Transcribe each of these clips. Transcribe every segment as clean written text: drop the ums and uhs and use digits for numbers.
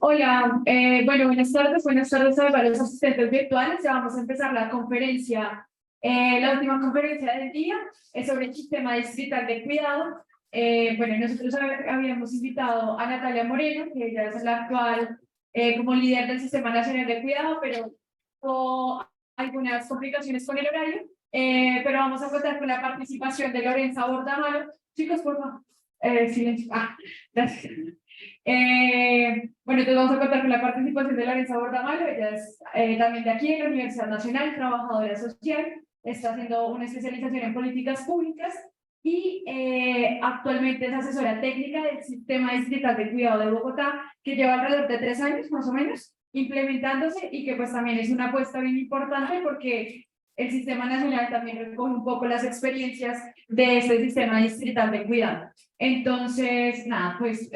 Hola, bueno, buenas tardes a los asistentes virtuales. Ya vamos a empezar la conferencia. La última conferencia del día es sobre el sistema distrital de cuidado. Bueno, nosotros habíamos invitado a Natalia Moreno, que ella es la actual como líder del Sistema Nacional de Cuidado, pero con algunas complicaciones con el horario. Pero vamos a contar con la participación de Lorenza Bordamano. Chicos, por favor. Silencio. Gracias. Bueno, entonces vamos a contar con la participación de Lorenza Bordamano. Ella es también de aquí en la Universidad Nacional, trabajadora social, está haciendo una especialización en políticas públicas y actualmente es asesora técnica del Sistema Distrital de Cuidado de Bogotá, que lleva alrededor de 3 años más o menos implementándose y que pues también es una apuesta bien importante porque el Sistema Nacional también recoge un poco las experiencias de este sistema distrital de cuidado. Entonces, nada, pues,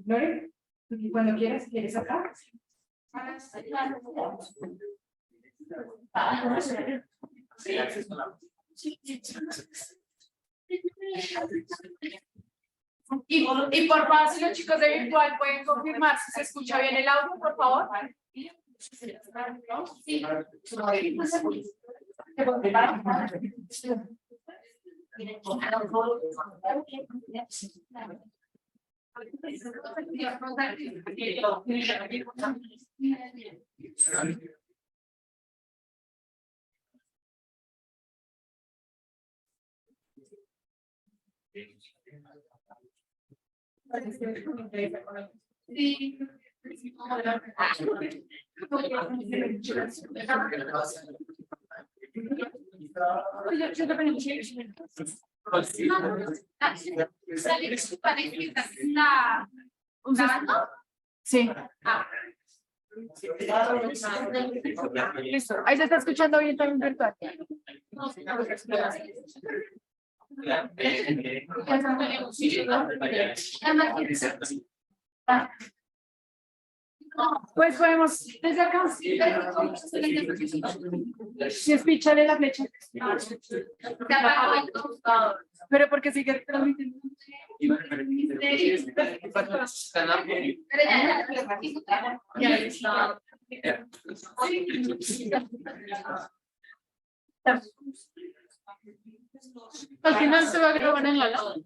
Lore, cuando quieras, ¿quieres acá? Y por favor, si los chicos de virtual pueden confirmar si se escucha bien el audio, por favor. Sí. Sí. Listo. Ahí se está escuchando bien también virtual. Pues podemos desde acá. Si es píchale la flecha. Pero porque sigue transmitiendo. Al final se va a grabar en la lado.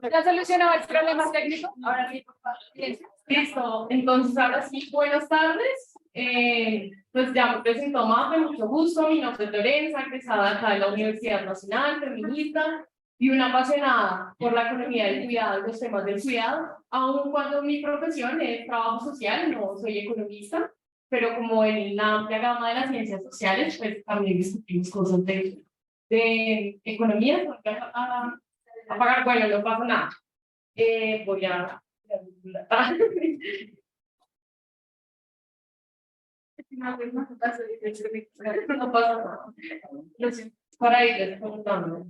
¿Ya solucionado el problema técnico? Ahora sí, por favor. Listo. Entonces, ahora sí, buenas tardes. Pues ya me presento Mafe, mucho gusto. Mi nombre es Lorenza, egresada acá de la Universidad Nacional, feminista y una apasionada por la economía del cuidado y los temas del cuidado. Aun cuando mi profesión es trabajo social, no soy economista, pero como en la amplia gama de las ciencias sociales, pues también discutimos cosas de economía. Apagar, bueno, no pasa nada. Voy a... No pasa nada. Para irles contando.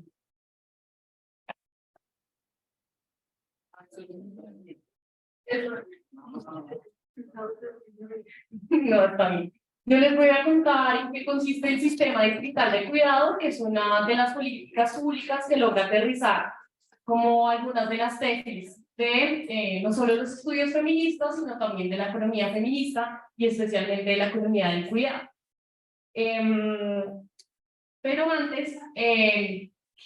No, está bien. Yo les voy a contar en qué consiste el sistema distrital de cuidado, que es una de las políticas públicas que logra aterrizar como algunas de las tesis de no solo los estudios feministas, sino también de la economía feminista y especialmente de la economía del cuidado. Pero antes,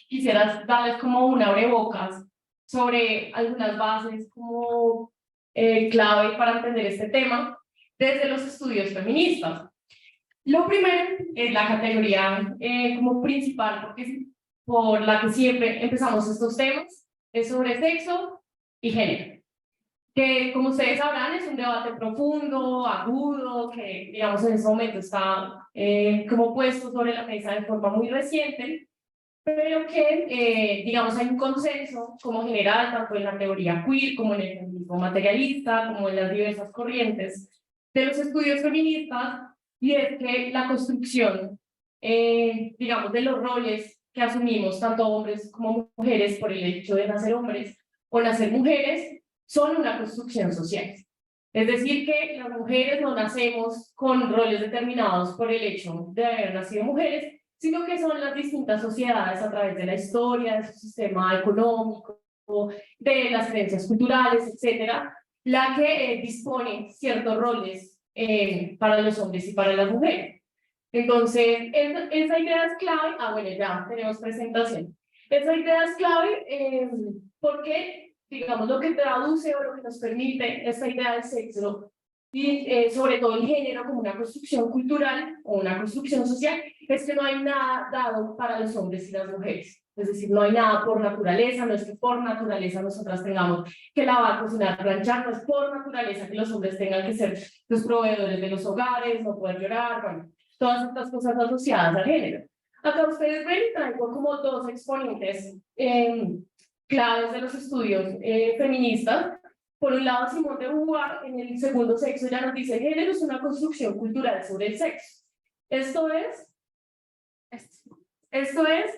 quisiera darles como un abrebocas sobre algunas bases como clave para entender este tema desde los estudios feministas. Lo primero es la categoría como principal, porque es por la que siempre empezamos estos temas, es sobre sexo y género, que como ustedes sabrán es un debate profundo, agudo, que digamos en este momento está como puesto sobre la mesa de forma muy reciente, pero que digamos hay un consenso como general, tanto en la teoría queer como en el feminismo materialista, como en las diversas corrientes de los estudios feministas, y es que la construcción, digamos, de los roles que asumimos, tanto hombres como mujeres, por el hecho de nacer hombres o nacer mujeres, son una construcción social. Es decir, que las mujeres no nacemos con roles determinados por el hecho de haber nacido mujeres, sino que son las distintas sociedades a través de la historia, de su sistema económico, de las creencias culturales, etcétera, la que dispone ciertos roles para los hombres y para las mujeres. Entonces, esa idea es clave. Bueno, ya tenemos presentación. Esa idea es clave porque, digamos, lo que traduce o lo que nos permite esta idea del sexo y sobre todo el género como una construcción cultural o una construcción social, es que no hay nada dado para los hombres y las mujeres. Es decir, no hay nada por naturaleza, no es que por naturaleza nosotras tengamos que lavar, cocinar, planchar, no es por naturaleza que los hombres tengan que ser los proveedores de los hogares, no poder llorar, bueno, todas estas cosas asociadas al género. Acá ustedes ven, traigo como dos exponentes claves de los estudios feministas. Por un lado, Simone de Beauvoir, en el segundo sexo, ya nos dice: el género es una construcción cultural sobre el sexo. Esto es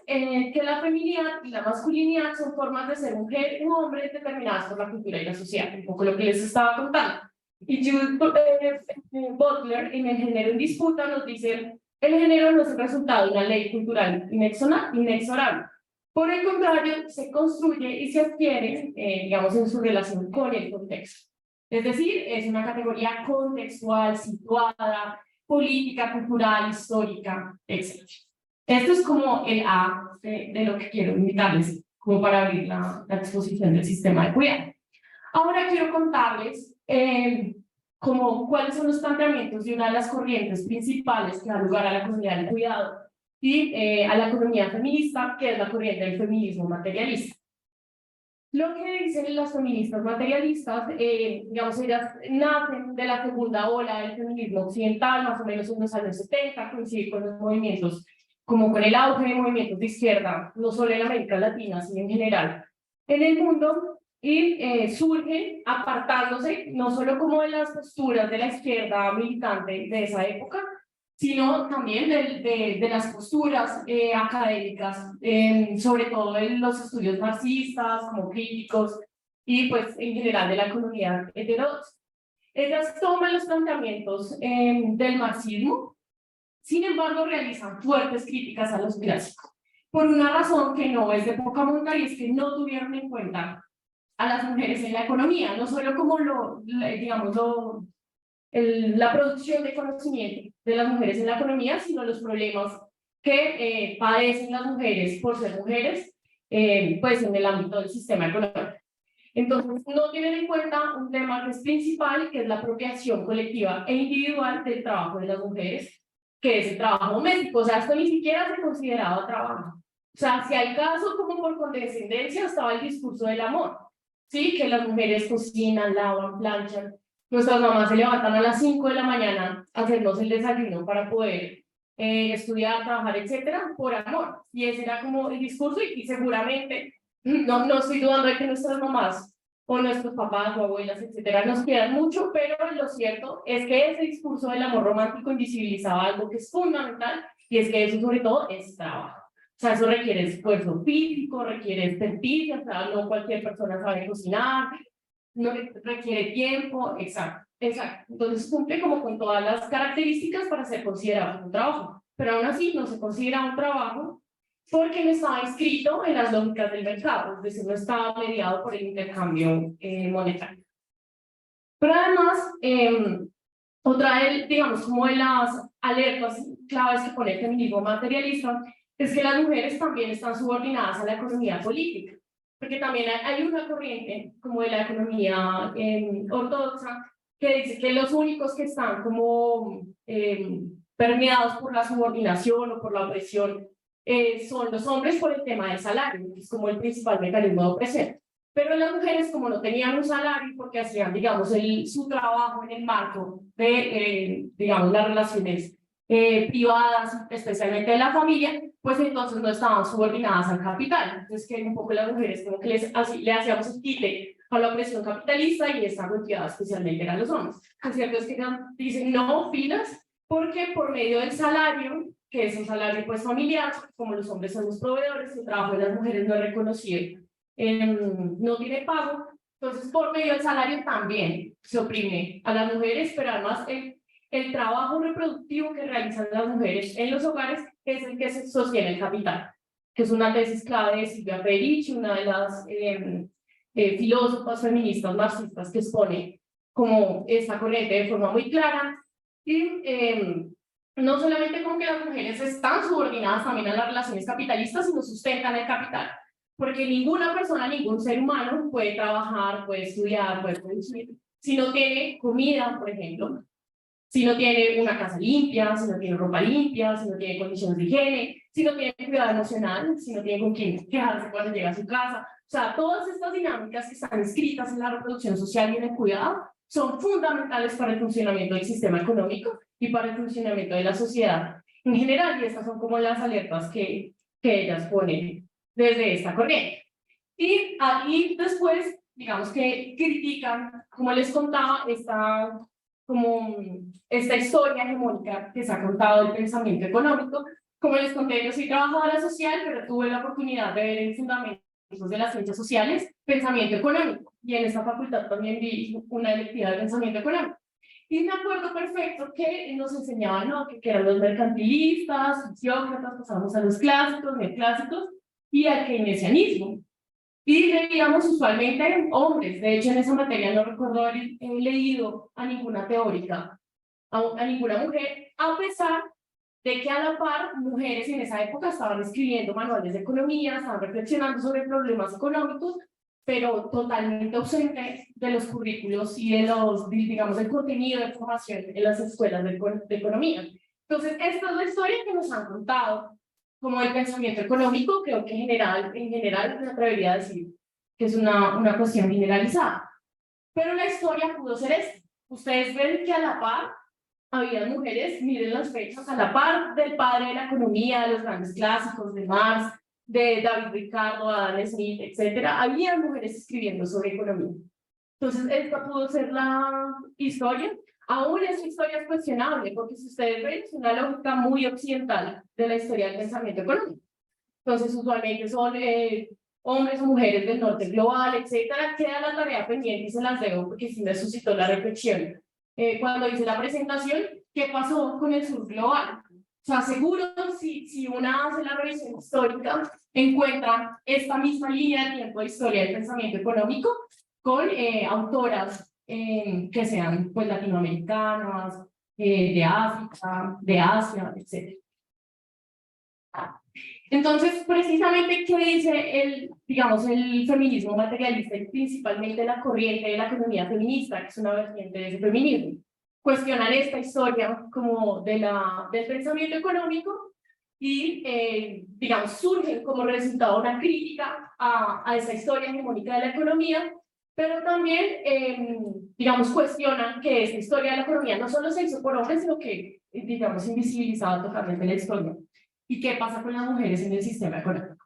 que la feminidad y la masculinidad son formas de ser mujer y hombre determinadas por la cultura y la sociedad, un poco lo que les estaba contando. Y Judith Butler, en El género en disputa, nos dice: el género no es el resultado de una ley cultural inexorable. Por el contrario, se construye y se adquiere, digamos, en su relación con el contexto. Es decir, es una categoría contextual, situada, política, cultural, histórica, etc. Esto es como el A de lo que quiero invitarles, como para abrir la exposición del sistema de cuidado. Ahora quiero contarles como cuáles son los planteamientos de una de las corrientes principales que da lugar a la comunidad del cuidado y a la economía feminista, que es la corriente del feminismo materialista. Lo que dicen las feministas materialistas, digamos, ellas nacen de la segunda ola del feminismo occidental, más o menos en los años 70, coincide con los movimientos, como con el auge de movimientos de izquierda, no solo en América Latina, sino en general en el mundo, y surgen apartándose no solo como de las posturas de la izquierda militante de esa época, sino también de las posturas académicas, sobre todo en los estudios marxistas, como críticos, y pues en general de la economía heterodoxa. Ellas toman los planteamientos del marxismo, sin embargo realizan fuertes críticas a los clásicos, por una razón que no es de poca monta, y es que no tuvieron en cuenta a las mujeres en la economía, no solo como la producción de conocimiento de las mujeres en la economía, sino los problemas que padecen las mujeres por ser mujeres, pues en el ámbito del sistema económico. Entonces, no tienen en cuenta un tema que es principal, que es la apropiación colectiva e individual del trabajo de las mujeres, que es el trabajo doméstico. O sea, esto ni siquiera se consideraba trabajo. O sea, si hay casos como por condescendencia, estaba el discurso del amor, ¿sí? Que las mujeres cocinan, lavan, planchan. Nuestras mamás se levantan a las 5 de la mañana a hacernos el desayuno para poder estudiar, trabajar, etcétera, por amor. Y ese era como el discurso, y seguramente, no estoy dudando de que nuestras mamás o nuestros papás o abuelas, etcétera, nos quieran mucho, pero lo cierto es que ese discurso del amor romántico invisibilizaba algo que es fundamental, y es que eso sobre todo es trabajo. O sea, eso requiere esfuerzo físico, requiere experticia, o sea, no cualquier persona sabe cocinar, no requiere tiempo, exacto. Exacto. Entonces cumple como con todas las características para ser considerado un trabajo, pero aún así no se considera un trabajo porque no estaba inscrito en las lógicas del mercado, es decir, no estaba mediado por el intercambio monetario. Pero además, otra de, digamos, como de las alertas claves que pone el feminismo materialista es que las mujeres también están subordinadas a la economía política, porque también hay una corriente como de la economía ortodoxa que dice que los únicos que están como permeados por la subordinación o por la opresión son los hombres por el tema del salario, que es como el principal mecanismo de opresión. Pero las mujeres, como no tenían un salario porque hacían, digamos, su trabajo en el marco de, digamos, las relaciones privadas, especialmente de la familia, pues entonces no estaban subordinadas al capital. Entonces, que un poco las mujeres como que le hacíamos el quite a la opresión capitalista y esta golpeada especialmente eran los hombres. Lo cierto es que dicen no, filas, porque por medio del salario, que es un salario pues familiar, como los hombres son los proveedores, el trabajo de las mujeres no es reconocido, no tiene pago, entonces por medio del salario también se oprime a las mujeres, pero además el trabajo reproductivo que realizan las mujeres en los hogares es el que se sostiene el capital, que es una tesis clave de Silvia Perich, una de las filósofas feministas marxistas que expone como esta corriente de forma muy clara, y no solamente como que las mujeres están subordinadas también a las relaciones capitalistas, sino sustentan el capital. Porque ninguna persona, ningún ser humano puede trabajar, puede estudiar, puede producir, si no tiene comida, por ejemplo, si no tiene una casa limpia, si no tiene ropa limpia, si no tiene condiciones de higiene, si no tiene cuidado emocional, si no tiene con quién quedarse cuando llega a su casa. O sea, todas estas dinámicas que están escritas en la reproducción social y en el cuidado son fundamentales para el funcionamiento del sistema económico y para el funcionamiento de la sociedad en general, y estas son como las alertas que ellas ponen desde esta corriente. Y ahí después, digamos que critican, como les contaba, esta historia hegemónica que se ha contado del pensamiento económico. Como les conté, yo soy trabajadora social, pero tuve la oportunidad de ver en fundamentos de las ciencias sociales pensamiento económico, y en esta facultad también vi una electiva de pensamiento económico. Y me acuerdo perfecto que nos enseñaban, ¿no?, que eran los mercantilistas, sociócratas, pasamos a los clásicos, neoclásicos, y al keynesianismo. Y leíamos usualmente hombres. De hecho, en esa materia no recuerdo haber leído a ninguna teórica, a ninguna mujer, a pesar de que a la par mujeres en esa época estaban escribiendo manuales de economía, estaban reflexionando sobre problemas económicos, pero totalmente ausentes de los currículos y de los, digamos, del contenido de formación en las escuelas de economía. Entonces, esta es la historia que nos han contado como el pensamiento económico. Creo que en general me atrevería a decir que es una cuestión generalizada. Pero la historia pudo ser esta. Ustedes ven que a la par había mujeres, miren las fechas, a la par del padre de la economía, de los grandes clásicos, de Marx, de David Ricardo, Adam Smith, etcétera, había mujeres escribiendo sobre economía. Entonces, esta pudo ser la historia. Aún esa historia es cuestionable, porque si ustedes ven, es una lógica muy occidental de la historia del pensamiento económico. Entonces, usualmente son hombres o mujeres del norte global, etcétera. Queda la tarea pendiente y se las debo porque sí me suscitó la reflexión. Cuando hice la presentación, ¿qué pasó con el sur global? O sea, seguro si una hace la revisión histórica, encuentra esta misma línea de tiempo de historia del pensamiento económico con autoras que sean pues latinoamericanas, de África, de Asia, etc. Entonces, precisamente, ¿qué dice digamos, el feminismo materialista y principalmente la corriente de la economía feminista, que es una vertiente de ese feminismo? Cuestionan esta historia como del pensamiento económico y, digamos, surgen como resultado una crítica a esa historia hegemónica de la economía, pero también, digamos, cuestionan que esta historia de la economía no solo se hizo por hombres, sino que, digamos, invisibilizaba totalmente la historia. ¿Y qué pasa con las mujeres en el sistema económico?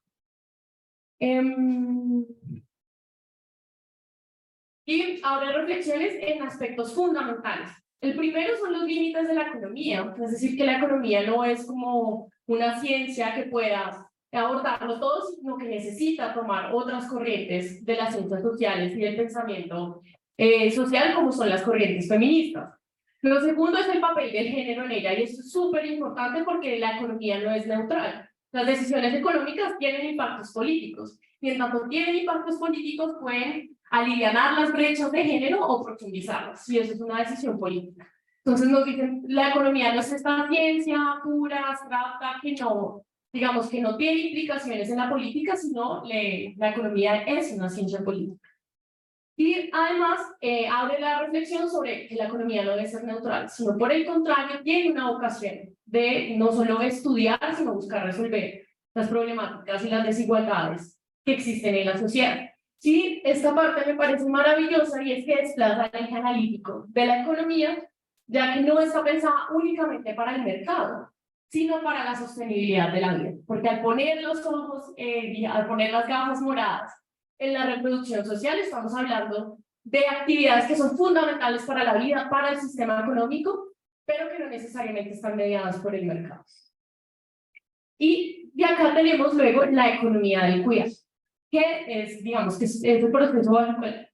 Y ahora reflexiones en aspectos fundamentales. El primero son los límites de la economía, es decir, que la economía no es como una ciencia que pueda abordarlo todo, sino que necesita tomar otras corrientes de las ciencias sociales y del pensamiento social como son las corrientes feministas. Lo segundo es el papel del género en ella, y esto es súper importante porque la economía no es neutral. Las decisiones económicas tienen impactos políticos, y en tanto tienen impactos políticos pueden aliviar las brechas de género o profundizarlas, y eso es una decisión política. Entonces nos dicen, la economía no es esta ciencia pura, abstracta, que no, digamos, que no tiene implicaciones en la política, sino la economía es una ciencia política. Y además abre la reflexión sobre que la economía no debe ser neutral, sino por el contrario tiene una vocación de no solo estudiar, sino buscar resolver las problemáticas y las desigualdades que existen en la sociedad. Sí, esta parte me parece maravillosa, y es que desplaza el eje analítico de la economía, ya que no está pensada únicamente para el mercado, sino para la sostenibilidad de la vida, porque al poner los ojos, al poner las gafas moradas en la reproducción social, estamos hablando de actividades que son fundamentales para la vida, para el sistema económico, pero que no necesariamente están mediadas por el mercado. Y de acá tenemos luego la economía del cuidado, que es, digamos, que es el proceso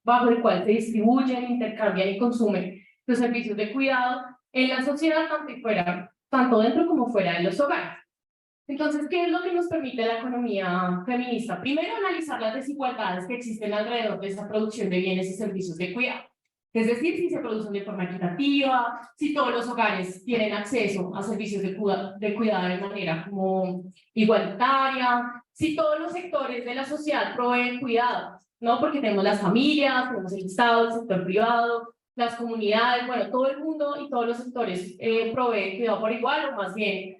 bajo el cual se distribuyen, intercambian y consumen los servicios de cuidado en la sociedad, tanto dentro como fuera de los hogares. Entonces, ¿qué es lo que nos permite la economía feminista? Primero, analizar las desigualdades que existen alrededor de esa producción de bienes y servicios de cuidado. Es decir, si se producen de forma equitativa, si todos los hogares tienen acceso a servicios de cuidado de manera como igualitaria, si todos los sectores de la sociedad proveen cuidado, ¿no? Porque tenemos las familias, tenemos el Estado, el sector privado, las comunidades, bueno, todo el mundo y todos los sectores proveen cuidado por igual, o más bien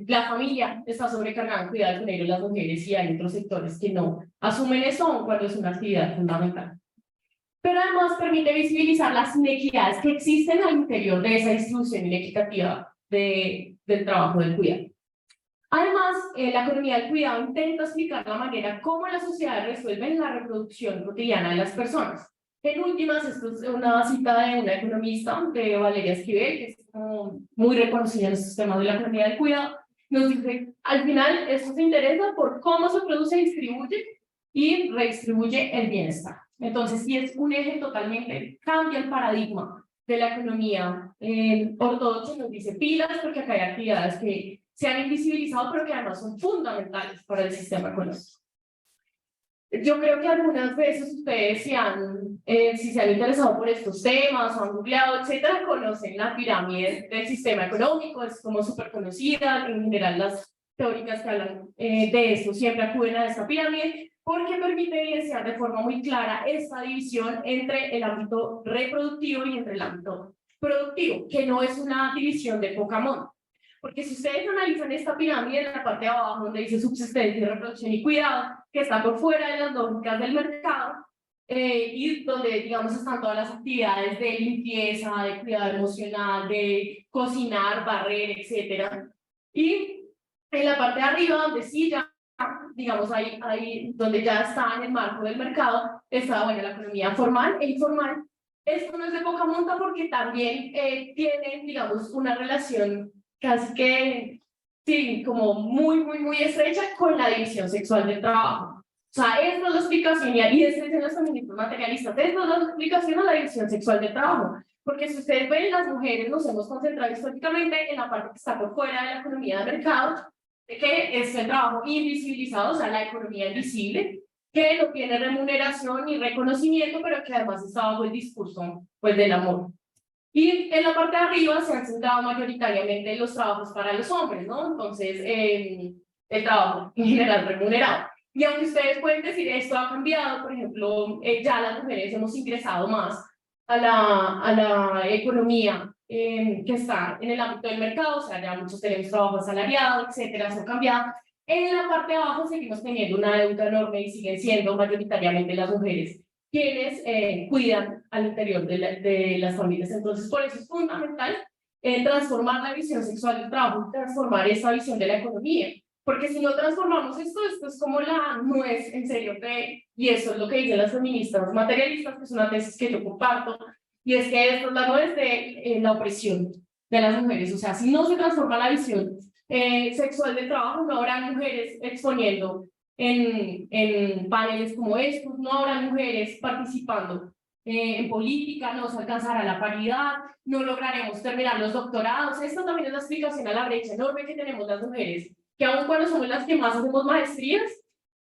la familia está sobrecargada en cuidar con ellos las mujeres, y hay otros sectores que no asumen eso cuando es una actividad fundamental. Pero además permite visibilizar las inequidades que existen al interior de esa distribución inequitativa del trabajo del cuidado. Además, la economía del cuidado intenta explicar la manera como las sociedades resuelven la reproducción cotidiana de las personas. En últimas, esto es una cita de una economista, de Valeria Esquivel, que es muy reconocida en estos temas de la economía del cuidado. Nos dice, al final, esto se interesa por cómo se produce, distribuye y redistribuye el bienestar. Entonces, sí es un eje totalmente, cambia el paradigma de la economía ortodoxa, nos dice pilas, porque acá hay actividades que se han invisibilizado, pero que además son fundamentales para el sistema económico. Yo creo que algunas veces ustedes si se han interesado por estos temas, o han googleado, etcétera, conocen la pirámide del sistema económico, es como súper conocida. En general, las teóricas que hablan de esto siempre acuden a esta pirámide, porque permite evidenciar de forma muy clara esta división entre el ámbito reproductivo y entre el ámbito productivo, que no es una división de poca monta. Porque si ustedes analizan esta pirámide, en la parte de abajo, donde dice subsistencia, reproducción y cuidado, que está por fuera de las lógicas del mercado, y donde, digamos, están todas las actividades de limpieza, de cuidado emocional, de cocinar, barrer, etcétera. Y en la parte de arriba, donde sí ya, digamos, ahí donde ya está en el marco del mercado, está, bueno, la economía formal e informal. Esto no es de poca monta porque también tienen, digamos, una relación casi que, sí, como muy estrecha con la división sexual del trabajo. O sea, esta es la explicación, y este es en los feministas materialistas, esta es la explicación a la división sexual del trabajo. Porque si ustedes ven, las mujeres nos hemos concentrado históricamente en la parte que está por fuera de la economía de mercado, que es el trabajo invisibilizado, o sea, la economía invisible, que no tiene remuneración ni reconocimiento, pero que además está bajo el discurso, pues, del amor. Y en la parte de arriba se han centrado mayoritariamente los trabajos para los hombres, ¿no? Entonces, el trabajo en general remunerado. Y aunque ustedes pueden decir esto ha cambiado, por ejemplo, ya las mujeres hemos ingresado más a la economía que está en el ámbito del mercado, o sea, ya muchos tenemos trabajo asalariado, etcétera, se ha cambiado. En la parte de abajo seguimos teniendo una deuda enorme y siguen siendo mayoritariamente las mujeres quienes cuidan al interior de las familias. Entonces, por eso es fundamental transformar la visión sexual del trabajo, transformar esa visión de la economía. Porque si no transformamos esto es como la nuez, en serio, y eso es lo que dicen las feministas materialistas, que es una tesis que yo comparto, y es que esto es la nuez de la opresión de las mujeres. O sea, si no se transforma la visión sexual del trabajo, no habrá mujeres exponiendo en paneles como estos, no habrá mujeres participando en política, no se alcanzará la paridad, no lograremos terminar los doctorados. Esto también es la explicación a la brecha enorme que tenemos las mujeres, que aun cuando somos las que más hacemos maestrías,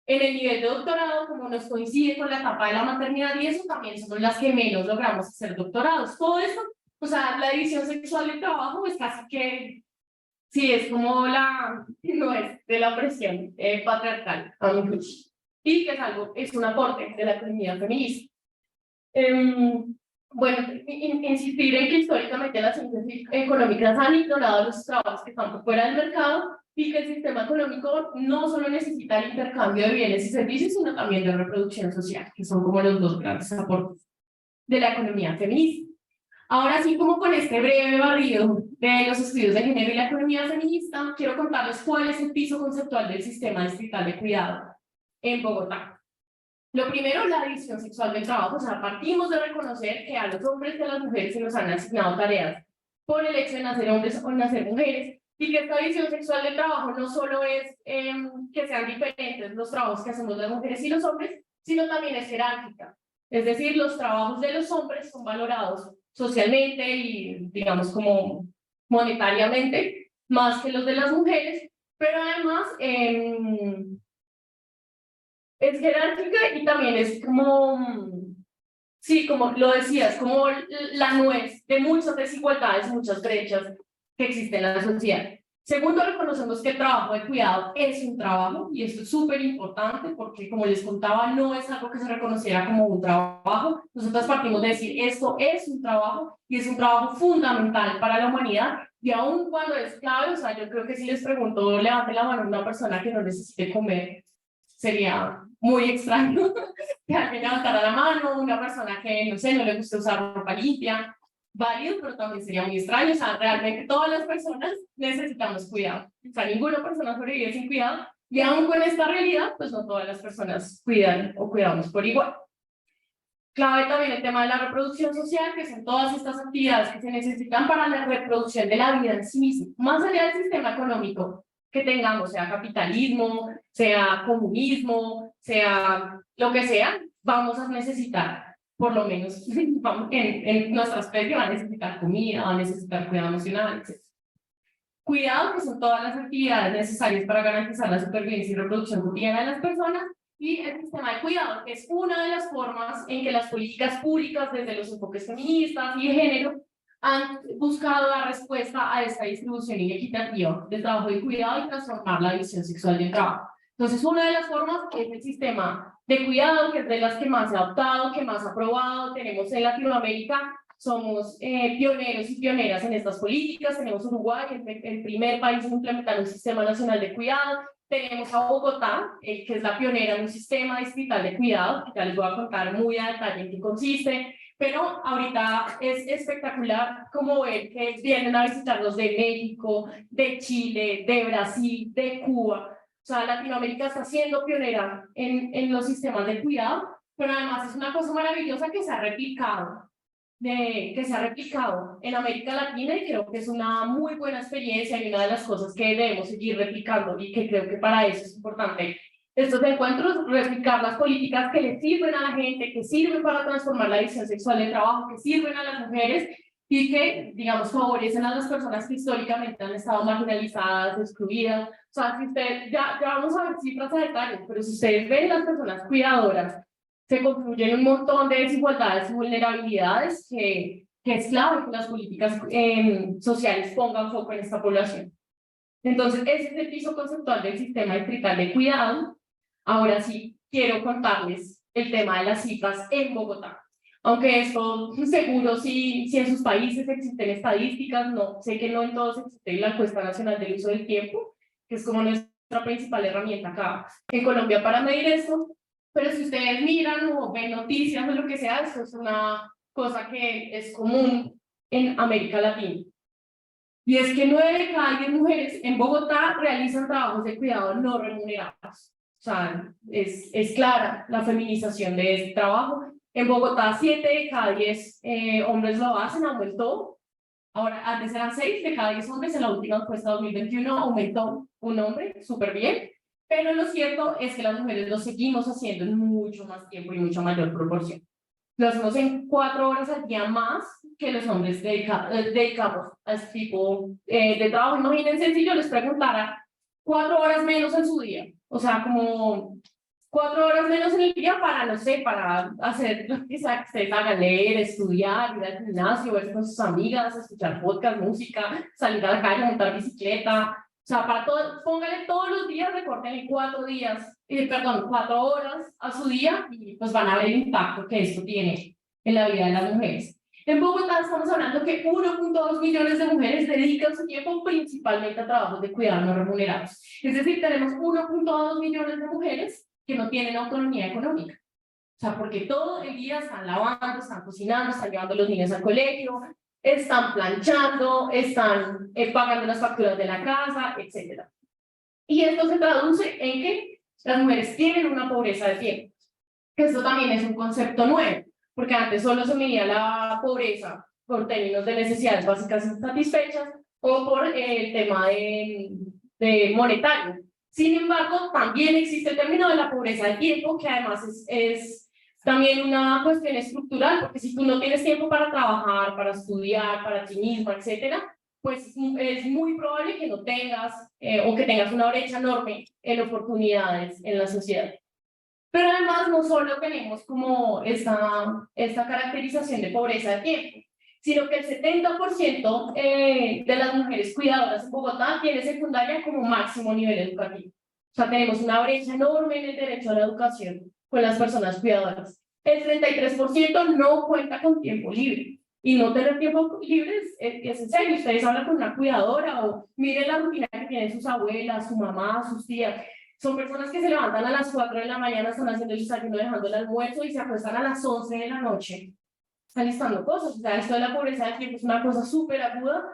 en el nivel de doctorado, como nos coincide con la etapa de la maternidad y eso, también somos las que menos logramos hacer doctorados. Todo esto, o sea, la división sexual del trabajo es casi que, sí, es como no es de la opresión patriarcal, a mi juicio, y que es algo, es un aporte de la economía feminista. Bueno, insistir en que históricamente las ciencias económicas han ignorado los trabajos que están por fuera del mercado y que el sistema económico no solo necesita el intercambio de bienes y servicios, sino también de reproducción social, que son como los dos grandes aportes de la economía feminista. Ahora sí, como con este breve barrido de los estudios de género y la economía feminista, quiero contarles cuál es el piso conceptual del sistema distrital de cuidado en Bogotá. Lo primero, la división sexual del trabajo. O sea, partimos de reconocer que a los hombres y a las mujeres se nos han asignado tareas por el hecho de nacer hombres o nacer mujeres, y que esta división sexual del trabajo no solo es que sean diferentes los trabajos que hacemos las mujeres y los hombres, sino también es jerárquica. Es decir, los trabajos de los hombres son valorados socialmente y, digamos, como monetariamente, más que los de las mujeres, pero además es jerárquica y también es como, sí, como lo decías, como la nuez de muchas desigualdades, muchas brechas que existen en la sociedad. Segundo, reconocemos que el trabajo de cuidado es un trabajo, y esto es súper importante porque, como les contaba, no es algo que se reconociera como un trabajo. Nosotros partimos de decir, esto es un trabajo y es un trabajo fundamental para la humanidad, y aun cuando es clave, o sea, yo creo que si les pregunto, levante la mano una persona que no necesite comer, sería muy extraño que alguien levantara la mano, una persona que, no sé, no le gusta usar ropa limpia, válido, pero también sería muy extraño. O sea, realmente todas las personas necesitamos cuidado. O sea, ninguna persona sobrevive sin cuidado, y aún con esta realidad, pues no todas las personas cuidan o cuidamos por igual. Clave también el tema de la reproducción social, que son todas estas actividades que se necesitan para la reproducción de la vida en sí misma, más allá del sistema económico que tengamos, sea capitalismo, sea comunismo, sea lo que sea, vamos a necesitar, por lo menos en nuestra especie, va a necesitar comida, va a necesitar cuidado emocional, etc. Cuidado, que son todas las actividades necesarias para garantizar la supervivencia y reproducción cotidiana de las personas, y el sistema de cuidado, que es una de las formas en que las políticas públicas, desde los enfoques feministas y de género, han buscado dar respuesta a esta distribución inequitativa del trabajo de cuidado y transformar la división sexual del trabajo. Entonces, una de las formas es el sistema de cuidado, que es de las que más se ha adoptado, que más ha aprobado. Tenemos en Latinoamérica, somos pioneros y pioneras en estas políticas. Tenemos Uruguay, el primer país en implementar un sistema nacional de cuidado. Tenemos a Bogotá, que es la pionera en un sistema distrital de cuidado, que ya les voy a contar muy a detalle en qué consiste. Pero ahorita es espectacular como ver que vienen a visitarnos de México, de Chile, de Brasil, de Cuba. O sea, Latinoamérica está siendo pionera en los sistemas de cuidado, pero además es una cosa maravillosa que se ha replicado en América Latina, y creo que es una muy buena experiencia y una de las cosas que debemos seguir replicando, y que creo que para eso es importante estos encuentros, replicar las políticas que le sirven a la gente, que sirven para transformar la división sexual del trabajo, que sirven a las mujeres y que, digamos, favorecen a las personas que históricamente han estado marginalizadas, excluidas. O sea, si ustedes, ya vamos a ver cifras a detalle, pero si ustedes ven las personas cuidadoras, se confluyen un montón de desigualdades y vulnerabilidades que es clave que las políticas sociales pongan foco en esta población. Entonces, ese es el piso conceptual del sistema distrital de cuidado. Ahora sí, quiero contarles el tema de las cifras en Bogotá. Aunque esto, seguro, si en sus países existen estadísticas, no, sé que no en todos existe la encuesta nacional del uso del tiempo, que es como nuestra principal herramienta acá en Colombia para medir esto. Pero si ustedes miran o ven noticias o lo que sea, esto es una cosa que es común en América Latina. Y es que 9 de cada 10 mujeres en Bogotá realizan trabajos de cuidado no remunerados. O sea, es clara la feminización de este trabajo. En Bogotá, 7 de cada 10 hombres lo hacen, aumentó. Ahora, antes eran 6 de cada 10 hombres, en la última encuesta 2021 aumentó un hombre, súper bien. Pero lo cierto es que las mujeres lo seguimos haciendo en mucho más tiempo y mucha mayor proporción. lo hacemos en 4 horas al día más que los hombres dedicamos a este tipo de trabajo. Imagínense si yo les preguntara 4 horas menos en su día, o sea, como 4 horas menos en el día para, no sé, para hacer lo que sea que ustedes hagan, leer, estudiar, ir al gimnasio, ver con sus amigas, escuchar podcast, música, salir a la calle, montar bicicleta, o sea, para todo, póngale todos los días, recórtenle 4 días, perdón, 4 horas a su día y pues van a ver el impacto que esto tiene en la vida de las mujeres. En Bogotá estamos hablando que 1.2 millones de mujeres dedican su tiempo principalmente a trabajos de cuidado no remunerados. Es decir, tenemos 1.2 millones de mujeres que no tienen autonomía económica. O sea, porque todo el día están lavando, están cocinando, están llevando a los niños al colegio, están planchando, están pagando las facturas de la casa, etc. Y esto se traduce en que las mujeres tienen una pobreza de tiempo. Esto también es un concepto nuevo, porque antes solo se medía la pobreza por términos de necesidades básicas insatisfechas o por el tema de monetario. Sin embargo, también existe el término de la pobreza de tiempo, que además es también una cuestión estructural, porque si tú no tienes tiempo para trabajar, para estudiar, para ti mismo, etcétera, pues es muy probable que no tengas o que tengas una brecha enorme en oportunidades en la sociedad. Pero además no solo tenemos como esta caracterización de pobreza de tiempo, sino que el 70% de las mujeres cuidadoras en Bogotá tiene secundaria como máximo nivel educativo. O sea, tenemos una brecha enorme en el derecho a la educación con las personas cuidadoras. El 33% no cuenta con tiempo libre. Y no tener tiempo libre es en serio. Ustedes hablan con una cuidadora o miren la rutina que tienen sus abuelas, su mamá, sus tías. Son personas que se levantan a las 4 de la mañana, están haciendo el desayuno, dejando el almuerzo y se acuestan a las 11 de la noche alistando cosas. O sea, esto de la pobreza de tiempo es una cosa súper aguda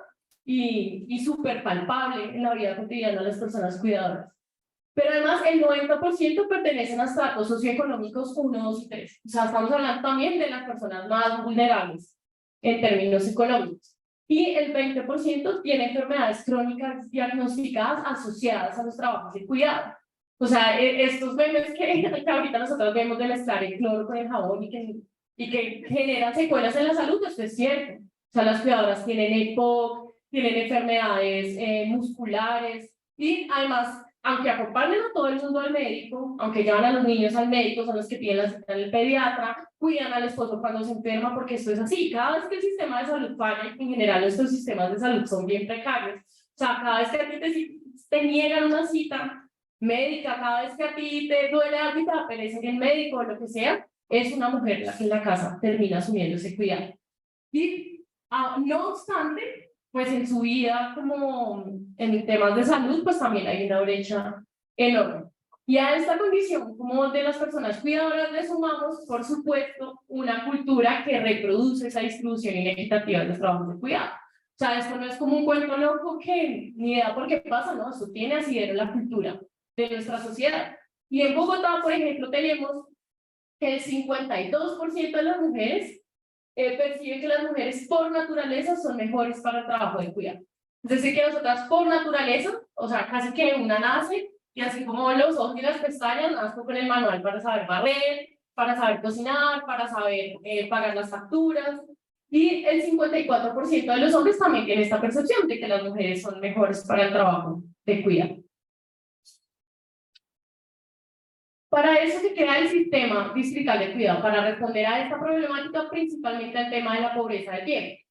y súper palpable en la vida cotidiana de las personas cuidadoras. Pero además el 90% pertenecen a estratos socioeconómicos 1, 2 y 3. O sea, estamos hablando también de las personas más vulnerables en términos económicos. Y el 20% tiene enfermedades crónicas diagnosticadas asociadas a los trabajos de cuidado. O sea, estos memes que ahorita nosotros vemos de mezclar el cloro con el jabón y que generan secuelas en la salud, esto es cierto. O sea, las cuidadoras tienen EPOC, tienen enfermedades musculares y además, aunque acompañan a todo el mundo al médico, aunque llevan a los niños al médico, son los que piden la cita en el pediatra, cuidan al esposo cuando se enferma, porque esto es así. Cada vez que el sistema de salud falla, en general nuestros sistemas de salud son bien precarios. O sea, cada vez que a ti te niegan una cita médica, cada vez que a ti te duele algo y te aparece en el médico o lo que sea, es una mujer la que en la casa termina asumiendo ese cuidado. Y no obstante, pues en su vida, como en temas de salud, pues también hay una brecha enorme. Y a esta condición, como de las personas cuidadoras, le sumamos, por supuesto, una cultura que reproduce esa distribución inequitativa de los trabajos de cuidado. O sea, esto no es como un cuento loco que ni idea por qué pasa, no, esto tiene asidero en la cultura de nuestra sociedad. Y en Bogotá, por ejemplo, tenemos que el 52% de las mujeres perciben que las mujeres por naturaleza son mejores para el trabajo de cuidado. Es decir, que nosotras por naturaleza, o sea, casi que una nace, y así como los ojos y las pestañas, nazco con el manual para saber barrer, para saber cocinar, para saber pagar las facturas, y el 54% de los hombres también tienen esta percepción de que las mujeres son mejores para el trabajo de cuidado. Para eso se crea el sistema distrital de cuidado, para responder a esta problemática, principalmente al tema de la pobreza de tiempo.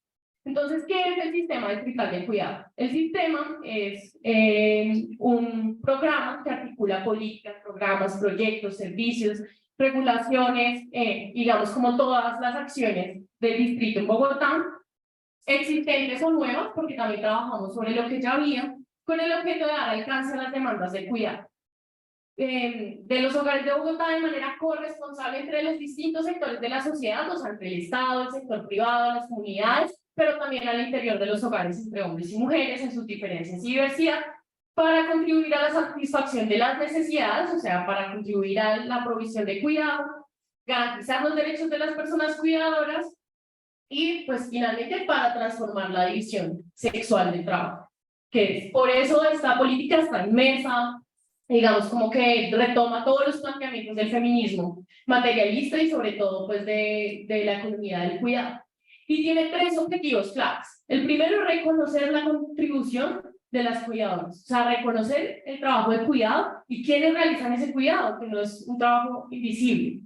Entonces, ¿qué es el sistema distrital de cuidado? El sistema es un programa que articula políticas, programas, proyectos, servicios, regulaciones, digamos como todas las acciones del distrito en Bogotá, existentes o nuevas, porque también trabajamos sobre lo que ya había, con el objeto de dar alcance a las demandas de cuidado. De los hogares de Bogotá de manera corresponsable entre los distintos sectores de la sociedad, o sea, entre el Estado, el sector privado, las comunidades, pero también al interior de los hogares entre hombres y mujeres en sus diferencias y diversidad, para contribuir a la satisfacción de las necesidades, o sea, para contribuir a la provisión de cuidado, garantizar los derechos de las personas cuidadoras y, pues, finalmente, para transformar la división sexual del trabajo, que es, por eso esta política está inmersa digamos, como que retoma todos los planteamientos del feminismo materialista y sobre todo, pues, de la economía del cuidado. Y tiene tres objetivos claves. El primero es reconocer la contribución de las cuidadoras, o sea, reconocer el trabajo de cuidado y quiénes realizan ese cuidado, que no es un trabajo invisible.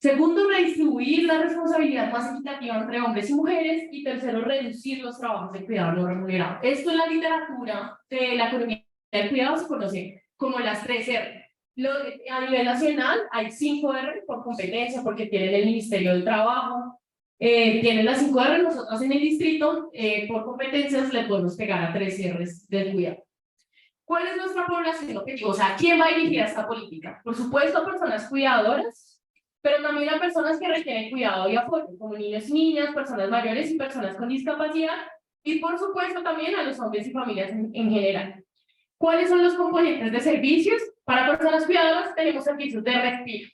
Segundo, redistribuir la responsabilidad más equitativa entre hombres y mujeres. Y tercero, reducir los trabajos de cuidado no remunerado. Esto en la literatura de la economía del cuidado se conoce como las 3R. A nivel nacional hay 5R por competencia, porque tienen el Ministerio del Trabajo, tienen las 5R, nosotros en el distrito, por competencias le podemos pegar a 3Rs del cuidado. ¿Cuál es nuestra población objetivo? O sea, ¿quién va a dirigir esta política? Por supuesto, personas cuidadoras, pero también a personas que requieren cuidado y apoyo, como niños y niñas, personas mayores y personas con discapacidad, y por supuesto también a los hombres y familias en general. ¿Cuáles son los componentes de servicios? Para personas cuidadoras tenemos servicios de respiro,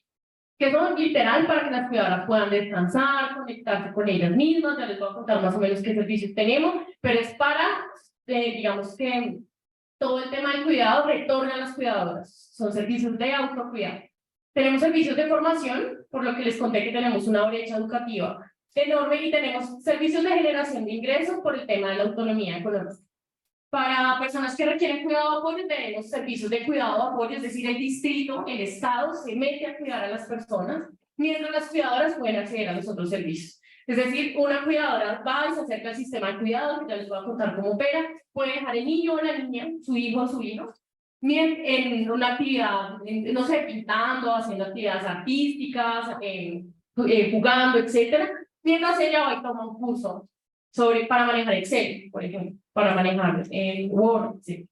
que son literal para que las cuidadoras puedan descansar, conectarse con ellas mismas. Ya les voy a contar más o menos qué servicios tenemos, pero es para, digamos que todo el tema del cuidado retorna a las cuidadoras. Son servicios de autocuidado. Tenemos servicios de formación, por lo que les conté que tenemos una brecha educativa enorme, y tenemos servicios de generación de ingresos por el tema de la autonomía económica. Para personas que requieren cuidado de apoyo, tenemos servicios de cuidado de apoyo, es decir, el distrito, el Estado se mete a cuidar a las personas, mientras las cuidadoras pueden acceder a los otros servicios. Es decir, una cuidadora va y se acerca al sistema de cuidado, que ya les voy a contar cómo opera, puede dejar el niño o la niña, su hijo o su hijo, en una actividad, no sé, pintando, haciendo actividades artísticas, jugando, etcétera, mientras ella va y toma un curso para manejar Excel, por ejemplo, para manejar Word, etc.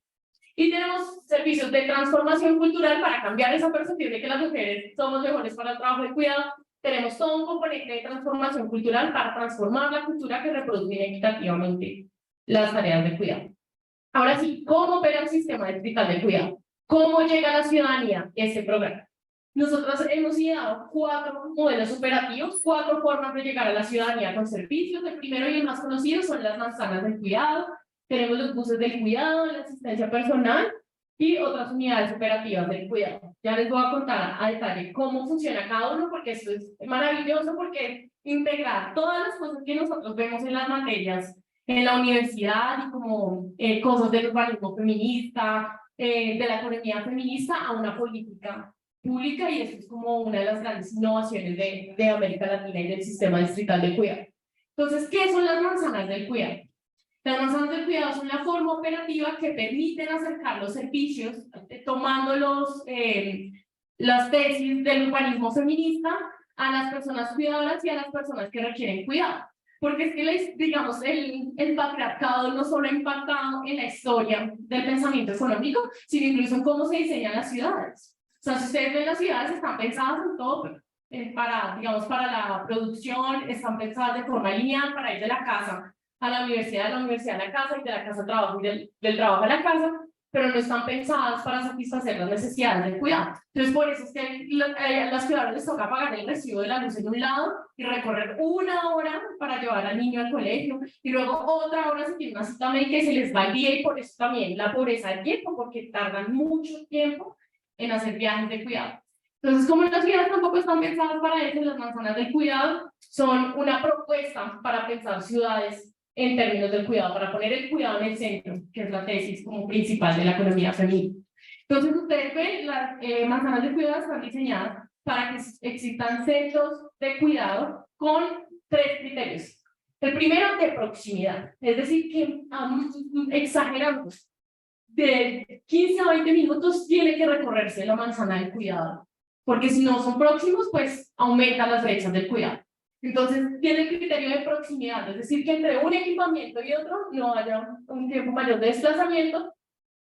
Y tenemos servicios de transformación cultural para cambiar esa percepción de que las mujeres somos mejores para el trabajo de cuidado. Tenemos todo un componente de transformación cultural para transformar la cultura que reproduce equitativamente las tareas de cuidado. Ahora sí, ¿cómo opera el sistema distrital de cuidado? ¿Cómo llega a la ciudadanía este programa? Nosotros hemos ideado 4 modelos operativos, 4 formas de llegar a la ciudadanía con servicios. El primero y el más conocido son las manzanas del cuidado. Tenemos los buses del cuidado, la asistencia personal y otras unidades operativas del cuidado. Ya les voy a contar a detalle cómo funciona cada uno, porque esto es maravilloso, porque integrar todas las cosas que nosotros vemos en las materias en la universidad y como cosas del urbanismo feminista, de la economía feminista a una política pública, y eso es como una de las grandes innovaciones de América Latina y del sistema distrital de cuidado. Entonces, ¿qué son las manzanas del cuidado? Las manzanas del cuidado son la forma operativa que permiten acercar los servicios, tomando las tesis del urbanismo feminista a las personas cuidadoras y a las personas que requieren cuidado. Porque es que, digamos, el patriarcado no solo ha impactado en la historia del pensamiento económico, sino incluso en cómo se diseñan las ciudades. O sea, si ustedes ven, las ciudades están pensadas en todo, digamos, para la producción, están pensadas de forma lineal para ir de la casa a la universidad, de la universidad a la casa, y de la casa al trabajo, y del trabajo a la casa, pero no están pensadas para satisfacer las necesidades del cuidado. Entonces, por eso es que las cuidadoras les toca pagar el recibo de la luz en un lado y recorrer 1 hora para llevar al niño al colegio, y luego otra hora si tiene una cita médica y se les va el día, y por eso también la pobreza del tiempo, porque tardan mucho tiempo en hacer viajes de cuidado. Entonces, como las ciudades tampoco están pensadas para eso, las manzanas del cuidado son una propuesta para pensar ciudades en términos del cuidado, para poner el cuidado en el centro, que es la tesis como principal de la economía femenina. Entonces, ustedes ven, las manzanas de cuidado están diseñadas para que existan centros de cuidado con 3 criterios. El primero, de proximidad, es decir, que exageramos, de 15 a 20 minutos tiene que recorrerse la manzana del cuidado, porque si no son próximos, pues aumentan las brechas del cuidado. Entonces, tiene el criterio de proximidad, es decir, que entre un equipamiento y otro no haya un tiempo mayor de desplazamiento.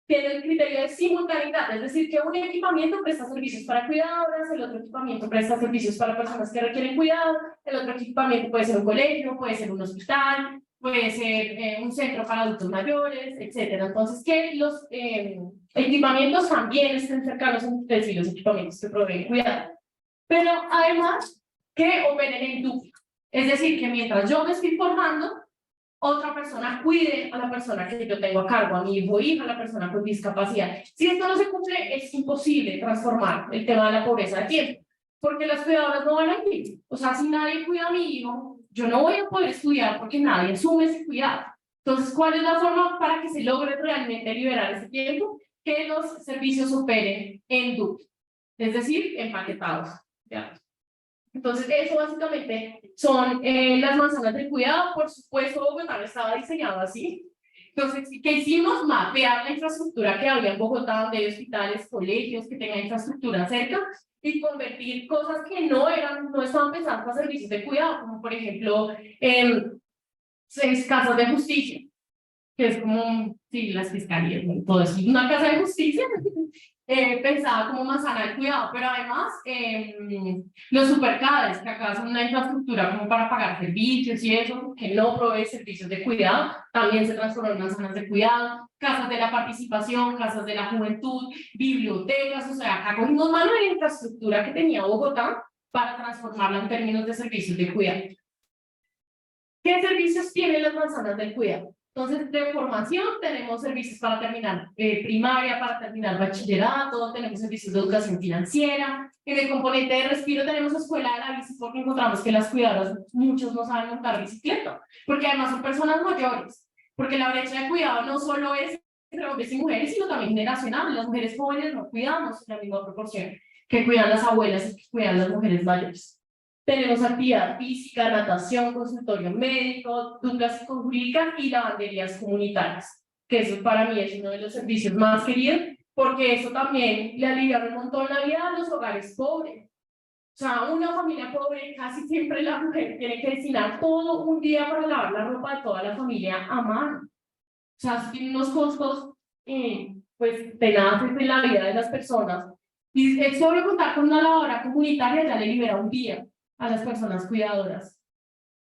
Tiene el criterio de simultaneidad, es decir, que un equipamiento presta servicios para cuidadoras, el otro equipamiento presta servicios para personas que requieren cuidado, el otro equipamiento puede ser un colegio, puede ser un hospital, puede ser un centro para adultos mayores, etc. Entonces, que los equipamientos también estén cercanos entre sí, los equipamientos que proveen cuidado. Pero además, que operen en dupla. Es decir, que mientras yo me estoy formando, otra persona cuide a la persona que yo tengo a cargo, a mi hijo o hija, a la persona con discapacidad. Si esto no se cumple, es imposible transformar el tema de la pobreza de tiempo, porque las cuidadoras no van a ir. O sea, si nadie cuida a mi hijo, yo no voy a poder estudiar porque nadie asume ese cuidado. Entonces, ¿cuál es la forma para que se logre realmente liberar ese tiempo? Que los servicios operen en duplo, es decir, empaquetados. ¿Ya? Entonces, eso básicamente son las manzanas del cuidado. Por supuesto, Bogotá no estaba diseñado así. Entonces, ¿qué hicimos? Mapear la infraestructura que había en Bogotá, donde hay hospitales, colegios que tengan infraestructura cerca, y convertir cosas que no estaban pensadas para servicios de cuidado, como por ejemplo, casas de justicia, que es como, sí, las fiscalías, ¿no? Todo eso. Una casa de justicia pensada como manzana del cuidado, pero además los supercades, que acá son una infraestructura como para pagar servicios y eso, que no provee servicios de cuidado, también se transformó en manzanas de cuidado, casas de la participación, casas de la juventud, bibliotecas, o sea, acá cogimos mano de la infraestructura que tenía Bogotá para transformarla en términos de servicios de cuidado. ¿Qué servicios tienen las manzanas del cuidado? Entonces, de formación tenemos servicios para terminar primaria, para terminar bachillerato, tenemos servicios de educación financiera. En el componente de respiro tenemos escuela de la bici porque encontramos que las cuidadoras, muchos no saben montar bicicleta, porque además son personas mayores, porque la brecha de cuidado no solo es entre hombres y mujeres, sino también generacional. Las mujeres jóvenes no cuidamos en la misma proporción que cuidan las abuelas y que cuidan las mujeres mayores. Tenemos actividad física, natación, consultorio médico, educación psicojurídica y lavanderías comunitarias, que eso para mí es uno de los servicios más queridos, porque eso también le alivia un montón la vida a los hogares pobres. O sea, una familia pobre, casi siempre la mujer tiene que destinar todo un día para lavar la ropa de toda la familia a mano. O sea, tiene unos costos, pues, tenaces en la vida de las personas. Y es solo contar con una lavadora comunitaria ya le libera un día a las personas cuidadoras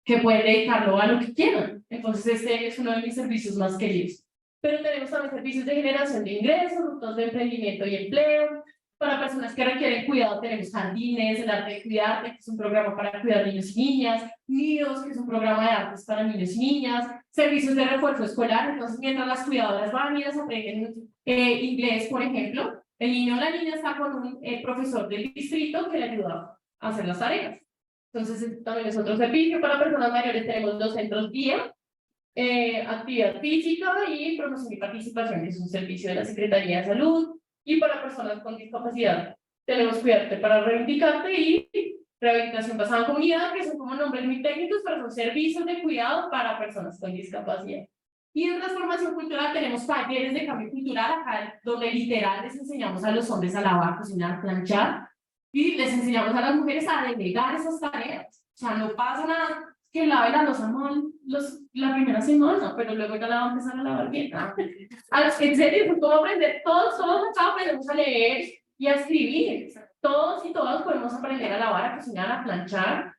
que pueden dedicarlo a lo que quieran. Entonces, este es uno de mis servicios más queridos. Pero tenemos también servicios de generación de ingresos, rutas de emprendimiento y empleo. Para personas que requieren cuidado, tenemos jardines, el arte de cuidarte, que es un programa para cuidar niños y niñas, nidos, que es un programa de artes para niños y niñas, servicios de refuerzo escolar. Entonces, mientras las cuidadoras van y aprenden inglés, por ejemplo, el niño o la niña está con un profesor del distrito que le ayuda a hacer las tareas. Entonces, también es otro servicio. Para personas mayores tenemos 2 centros guía, actividad física y promoción y participación, que es un servicio de la Secretaría de Salud. Y para personas con discapacidad tenemos Cuidarte para Reivindicarte y Rehabilitación Basada en Comunidad, que son como nombres muy técnicos, pero son servicios de cuidado para personas con discapacidad. Y en transformación cultural tenemos talleres de cambio cultural acá, donde literal les enseñamos a los hombres a lavar, cocinar, planchar, y les enseñamos a las mujeres a delegar esas tareas. O sea, no pasa nada que lave la loza mal la primera semana, pero luego ya la va a empezar a lavar bien. En serio, es como aprender, todos acá aprendemos a leer y a escribir. Todos y todas podemos aprender a lavar, a cocinar, a planchar.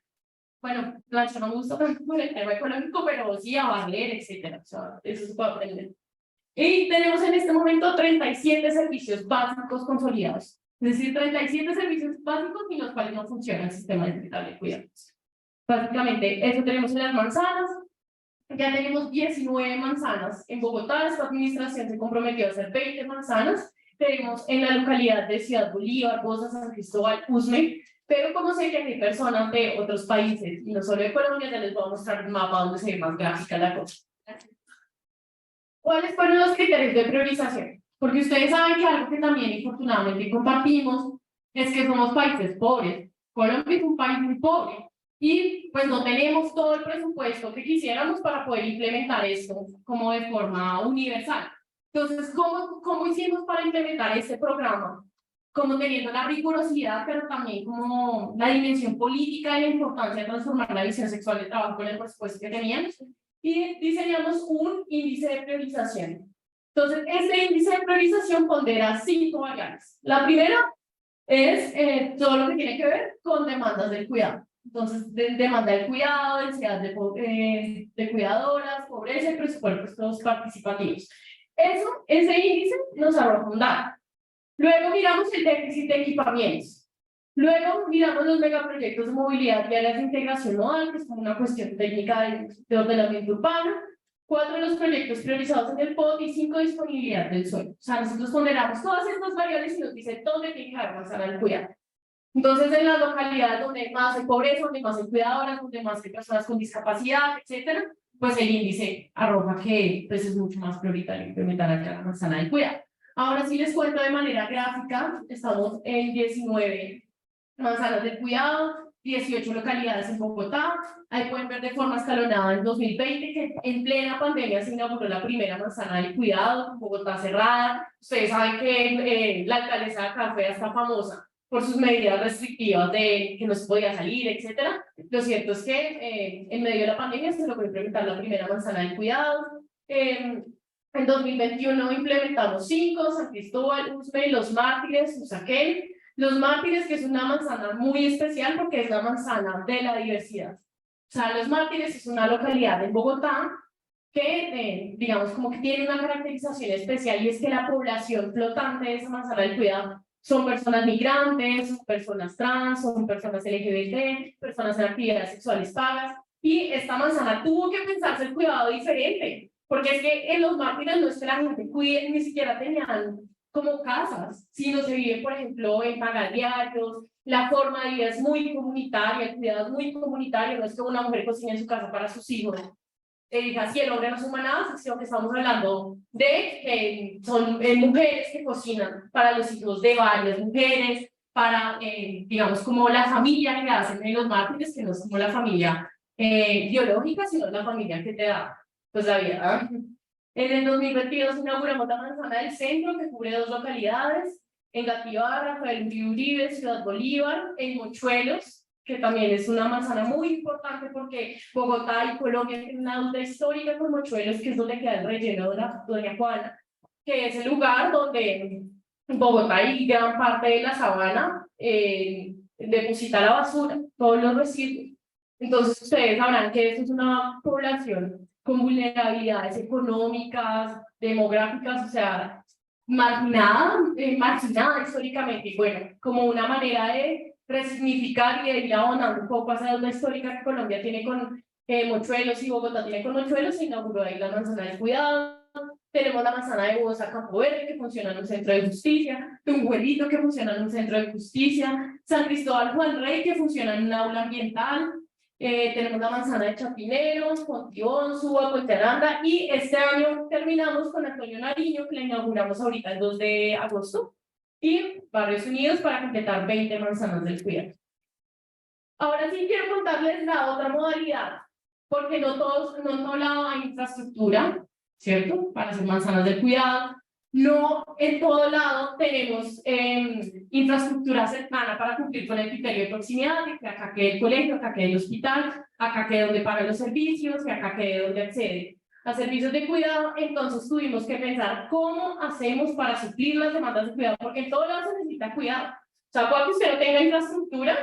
Bueno, planchar no me gusta tanto por el tema económico, pero sí a barrer, etcétera. O sea, eso se puede aprender. Y tenemos en este momento 37 servicios básicos consolidados. Es decir, 37 servicios básicos sin los cuales no funciona el sistema de cuidados. Básicamente, eso tenemos en las manzanas. Ya tenemos 19 manzanas en Bogotá. Esta administración se comprometió a hacer 20 manzanas. Tenemos en la localidad de Ciudad Bolívar, Bosa, San Cristóbal, Usme. Pero como sé que hay personas de otros países y no solo de Colombia, ya les voy a mostrar un mapa donde se ve más gráfica la cosa. ¿Cuáles fueron los criterios de priorización? Porque ustedes saben que algo que también infortunadamente compartimos es que somos países pobres. Colombia es un país muy pobre y pues no tenemos todo el presupuesto que quisiéramos para poder implementar esto como de forma universal. Entonces, ¿cómo hicimos para implementar este programa? Como teniendo la rigurosidad, pero también como la dimensión política y la importancia de transformar la visión sexual de trabajo con el presupuesto que teníamos. Y diseñamos un índice de priorización. Entonces, este índice de priorización pondera 5 variables. La primera es todo lo que tiene que ver con demandas del cuidado. Entonces, demanda del cuidado, densidad de cuidadoras, pobreza y presupuestos participativos. Ese índice nos arroja un dato. Luego miramos el déficit de equipamientos. Luego miramos los megaproyectos de movilidad y áreas de integración modal, que es como una cuestión técnica de ordenamiento urbano. 4 los proyectos priorizados en el POT y 5 disponibilidad del suelo. O sea, nosotros ponderamos todas estas variables y nos dice dónde tiene que haber manzana del cuidado. Entonces, en las localidades donde más hay pobreza, donde más hay cuidadoras, donde más hay personas con discapacidad, etcétera, pues el índice arroja que pues, es mucho más prioritario implementar acá la manzana del cuidado. Ahora sí les cuento de manera gráfica, estamos en 19 manzanas del cuidado, 18 localidades en Bogotá. Ahí pueden ver de forma escalonada en 2020 que en plena pandemia se inauguró la primera manzana del cuidado, Bogotá cerrada. Ustedes saben que la alcaldesa de acá fue hasta famosa por sus medidas restrictivas de que no se podía salir, etcétera. Lo cierto es que en medio de la pandemia se logró implementar la primera manzana del cuidado. En 2021 implementamos 5, San Cristóbal, Usme, Los Mártires, Usaquén. Los Mártires, que es una manzana muy especial porque es la manzana de la diversidad. O sea, Los Mártires es una localidad en Bogotá que, digamos, como que tiene una caracterización especial y es que la población flotante de esa manzana del cuidado son personas migrantes, son personas trans, son personas LGBT, personas en actividades sexuales pagas, y esta manzana tuvo que pensarse el cuidado diferente, porque es que en Los Mártires no es que la gente cuide, ni siquiera tenían como casas, sino se vive, por ejemplo, en pagadiarios, la forma de vida es muy comunitaria, el cuidado es muy comunitario, no es que una mujer cocine en su casa para sus hijos, así el hombre no suma nada, sino que estamos hablando de que son mujeres que cocinan para los hijos de varias mujeres, para, digamos, como la familia que hacen en Los Mártires, que no es como la familia biológica, sino la familia que te da, pues, la vida. En el 2022 inauguramos la manzana del centro, que cubre 2 localidades, en Gativá, Rafael Uribe, Ciudad Bolívar, en Mochuelos, que también es una manzana muy importante porque Bogotá y Colombia tienen una deuda histórica con Mochuelos, que es donde queda el relleno de la Doña Juana, que es el lugar donde Bogotá y gran parte de la sabana deposita la basura, todos los residuos. Entonces ustedes sabrán que esto es una población con vulnerabilidades económicas, demográficas, o sea, marginada históricamente, y bueno, como una manera de resignificar y de ir abonando un poco a esa deuda histórica que Colombia tiene con Mochuelos y Bogotá tiene con Mochuelos, se inauguró ahí la manzana del cuidado. Tenemos la manzana de Bosa Campo Verde, que funciona en un centro de justicia, Tunguelito, que funciona en un centro de justicia, San Cristóbal Juan Rey, que funciona en un aula ambiental. Tenemos la manzana de Chapinero, Fontibón, Suba, Puente Aranda, y este año terminamos con Antonio Nariño, que la inauguramos ahorita el 2 de agosto, y Barrios Unidos para completar 20 manzanas del cuidado. Ahora sí quiero contarles la otra modalidad, porque no en todo lado hay infraestructura, ¿cierto? Para hacer manzanas del cuidado. No en todo lado tenemos infraestructura cercana para cumplir con el criterio de proximidad, de que acá quede el colegio, acá quede el hospital, acá quede donde pagan los servicios y acá quede donde accede a servicios de cuidado. Entonces tuvimos que pensar cómo hacemos para suplir las demandas de cuidado, porque en todo lado se necesita cuidado. O sea, puede que usted no tenga infraestructura,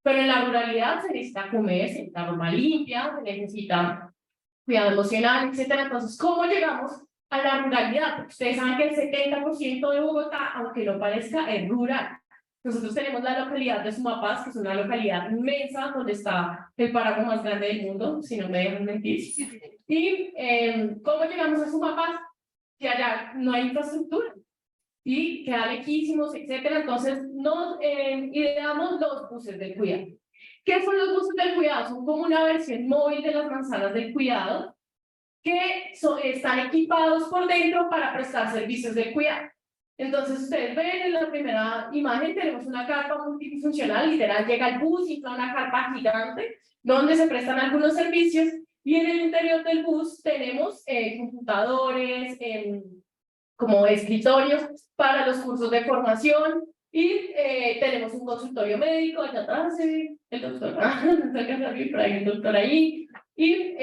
pero en la ruralidad se necesita comer, se necesita ropa limpia, se necesita cuidado emocional, etcétera. Entonces, ¿cómo llegamos a la ruralidad? Porque ustedes saben que el 70% de Bogotá, aunque no parezca, es rural. Nosotros tenemos la localidad de Sumapaz, que es una localidad inmensa, donde está el páramo más grande del mundo, si no me dejan mentir. Y ¿cómo llegamos a Sumapaz? Que allá no hay infraestructura y queda lejísimos, etcétera. Entonces, nos ideamos los buses del cuidado. ¿Qué son los buses del cuidado? Son como una versión móvil de las manzanas del cuidado que están equipados por dentro para prestar servicios de cuidado. Entonces, ustedes ven en la primera imagen, tenemos una carpa multifuncional, literal, llega el bus y una carpa gigante donde se prestan algunos servicios, y en el interior del bus tenemos computadores, como escritorios para los cursos de formación, y tenemos un consultorio médico, allá atrás el doctor, el doctor ahí, y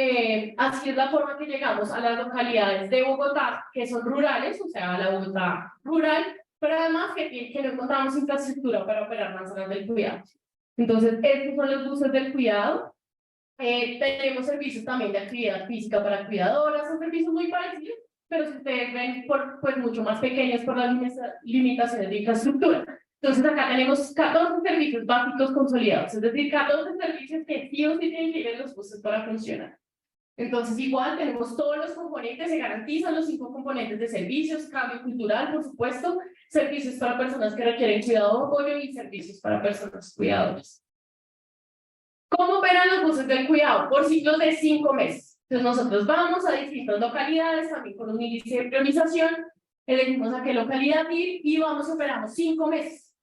así es la forma que llegamos a las localidades de Bogotá, que son rurales, o sea, a la Bogotá rural, pero además que no encontramos infraestructura para operar manzanas del cuidado. Entonces, estos son los buses del cuidado. Tenemos servicios también de actividad física para cuidadoras, son servicios muy parecidos, pero si ustedes ven, pues mucho más pequeños por las limitaciones de infraestructura. Entonces acá tenemos 14 servicios básicos consolidados, es decir, 14 servicios que sí o sí tienen que ir en los buses para funcionar. Entonces, igual tenemos todos los componentes, se garantizan los 5 componentes de servicios, cambio cultural, por supuesto, servicios para personas que requieren cuidado o apoyo y servicios para personas cuidadoras. ¿Cómo operan los buses del cuidado? Por ciclos de 5 meses. Entonces, nosotros vamos a distintas localidades, también con un índice de priorización, elegimos a qué localidad ir y operamos 5 meses.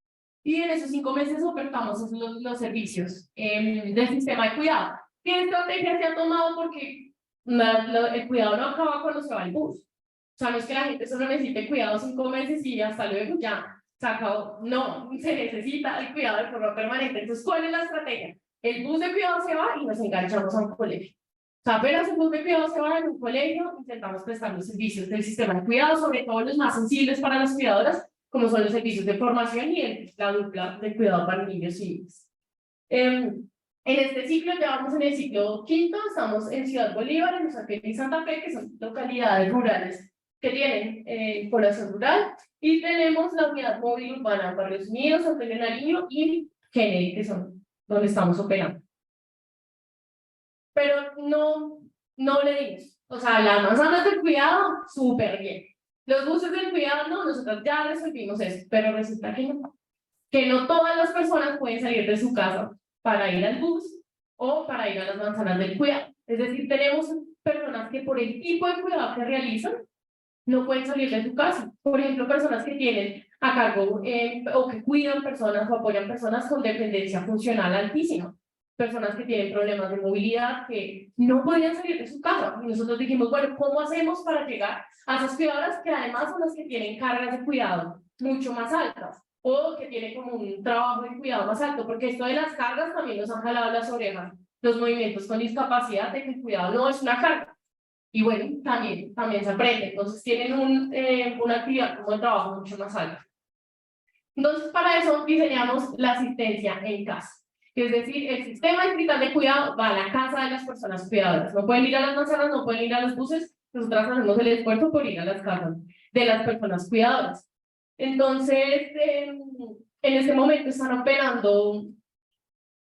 Y en esos 5 meses ofertamos los servicios del sistema de cuidado. ¿Qué estrategia se ha tomado? Porque el cuidado no acaba cuando se va el bus. O sea, no es que la gente solo necesite cuidado 5 meses y hasta luego ya se acabó. No, se necesita el cuidado de forma permanente. Entonces, ¿cuál es la estrategia? El bus de cuidado se va y nos enganchamos a un colegio. O sea, apenas el bus de cuidado se va en un colegio, intentamos prestar los servicios del sistema de cuidado, sobre todo los más sensibles para las cuidadoras, como son los servicios de formación y la dupla de cuidado para niños y niñas. En este ciclo, ya vamos en el ciclo quinto, estamos en Ciudad Bolívar, en Usaquén y Santa Fe, que son localidades rurales que tienen población rural, y tenemos la unidad móvil urbana Barrios Unidos, Antonio Nariño y Kennedy, que son donde estamos operando. Pero no le dimos, o sea, las manzanas del cuidado, súper bien. Los buses del cuidado, no, nosotros ya resolvimos eso, pero resulta que no todas las personas pueden salir de su casa para ir al bus o para ir a las manzanas del cuidado. Es decir, tenemos personas que por el tipo de cuidado que realizan, no pueden salir de su casa. Por ejemplo, personas que tienen a cargo o que cuidan personas o apoyan personas con dependencia funcional altísima. Personas que tienen problemas de movilidad que no podían salir de su casa. Y nosotros dijimos, bueno, ¿cómo hacemos para llegar a esas cuidadoras que además son las que tienen cargas de cuidado mucho más altas? O que tienen como un trabajo de cuidado más alto, porque esto de las cargas también nos han jalado las orejas, los movimientos con discapacidad, de que el cuidado no es una carga. Y bueno, también se aprende, entonces tienen una actividad como de trabajo mucho más alta. Entonces, para eso diseñamos la asistencia en casa. Es decir, el sistema distrital de cuidado va a la casa de las personas cuidadoras. No pueden ir a las manzanas, no pueden ir a los buses, nosotras hacemos el esfuerzo por ir a las casas de las personas cuidadoras. Entonces, en este momento están operando,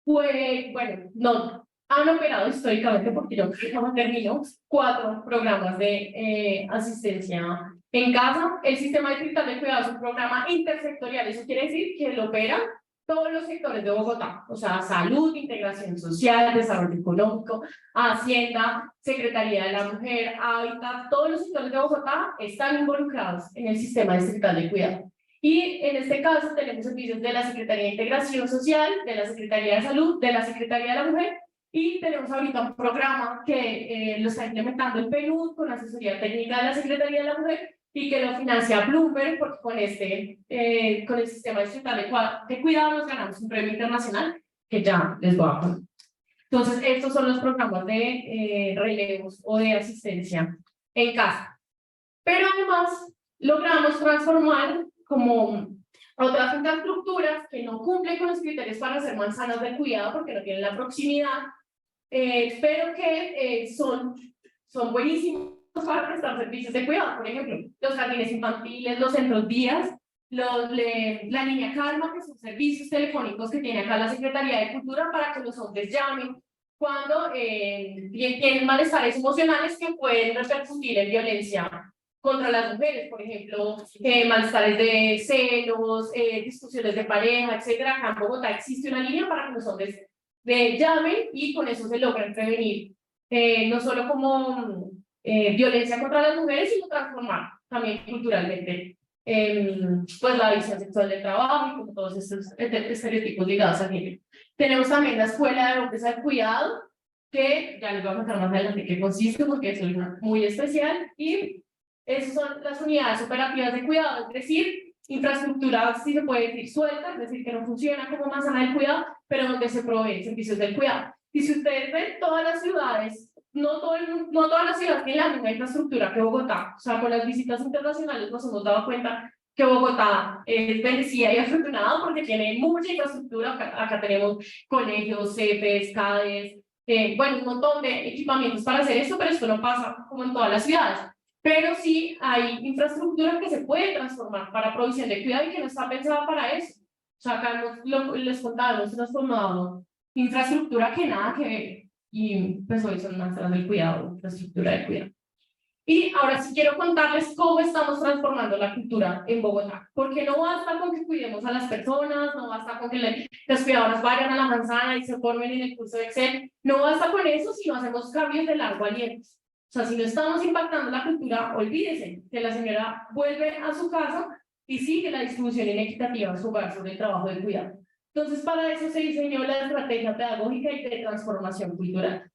bueno, no, han operado históricamente, porque yo no termino, 4 programas de asistencia en casa. El sistema distrital de cuidado es un programa intersectorial, eso quiere decir que lo operan todos los sectores de Bogotá, o sea, salud, integración social, desarrollo económico, Hacienda, Secretaría de la Mujer, Hábitat, todos los sectores de Bogotá están involucrados en el sistema distrital de cuidado. Y en este caso tenemos servicios de la Secretaría de Integración Social, de la Secretaría de Salud, de la Secretaría de la Mujer, y tenemos ahorita un programa que lo está implementando el PNUD con asesoría técnica de la Secretaría de la Mujer y que lo financia Bloomberg, porque con el sistema distrital de cuidado nos ganamos un premio internacional que ya les voy a contar. Entonces, estos son los programas de relevos o de asistencia en casa. Pero además, logramos transformar como otras infraestructuras que no cumplen con los criterios para ser manzanas de cuidado porque no tienen la proximidad, pero que son buenísimos para prestar servicios de cuidado. Por ejemplo, los jardines infantiles, los centros días, la Niña Calma, que son servicios telefónicos que tiene acá la Secretaría de Cultura para que los hombres llamen cuando tienen malestares emocionales que pueden repercutir en violencia contra las mujeres, por ejemplo, malestares de celos, discusiones de pareja, etcétera. Acá en Bogotá existe una línea para que los hombres llamen y con eso se logran prevenir no solo como violencia contra las mujeres, sino transformar también culturalmente pues la visión sexual del trabajo y como todos estos estereotipos ligados al género. Tenemos también la Escuela de Hombres al Cuidado, que ya les voy a contar más adelante qué consiste, porque es algo muy especial, y esas son las unidades operativas de cuidado, es decir, infraestructura, si se puede decir, suelta, es decir, que no funciona como manzana del cuidado, pero donde se proveen servicios del cuidado. Y si ustedes ven, todas las ciudades, no todas las ciudades tienen la misma infraestructura que Bogotá. O sea, con las visitas internacionales nos hemos dado cuenta que Bogotá es bendecida y afortunada porque tiene mucha infraestructura. Acá tenemos colegios, CEPES, CADES, bueno, un montón de equipamientos para hacer esto, pero esto no pasa como en todas las ciudades. Pero sí hay infraestructura que se puede transformar para provisión de cuidado y que no está pensada para eso. O sea, acá les contaba, hemos transformado infraestructura que nada que ver. Y pues hoy son manzanas del cuidado infraestructura de cuidado. Y ahora sí quiero contarles cómo estamos transformando la cultura en Bogotá, porque no basta con que cuidemos a las personas, no basta con que las cuidadoras vayan a la manzana y se formen en el curso de Excel, no basta con eso si no hacemos cambios de largo aliento. O sea, si no estamos impactando la cultura, olvídese que la señora vuelve a su casa y sigue la distribución inequitativa en su hogar sobre el trabajo de cuidado. Entonces, para eso se diseñó la estrategia pedagógica y de transformación cultural,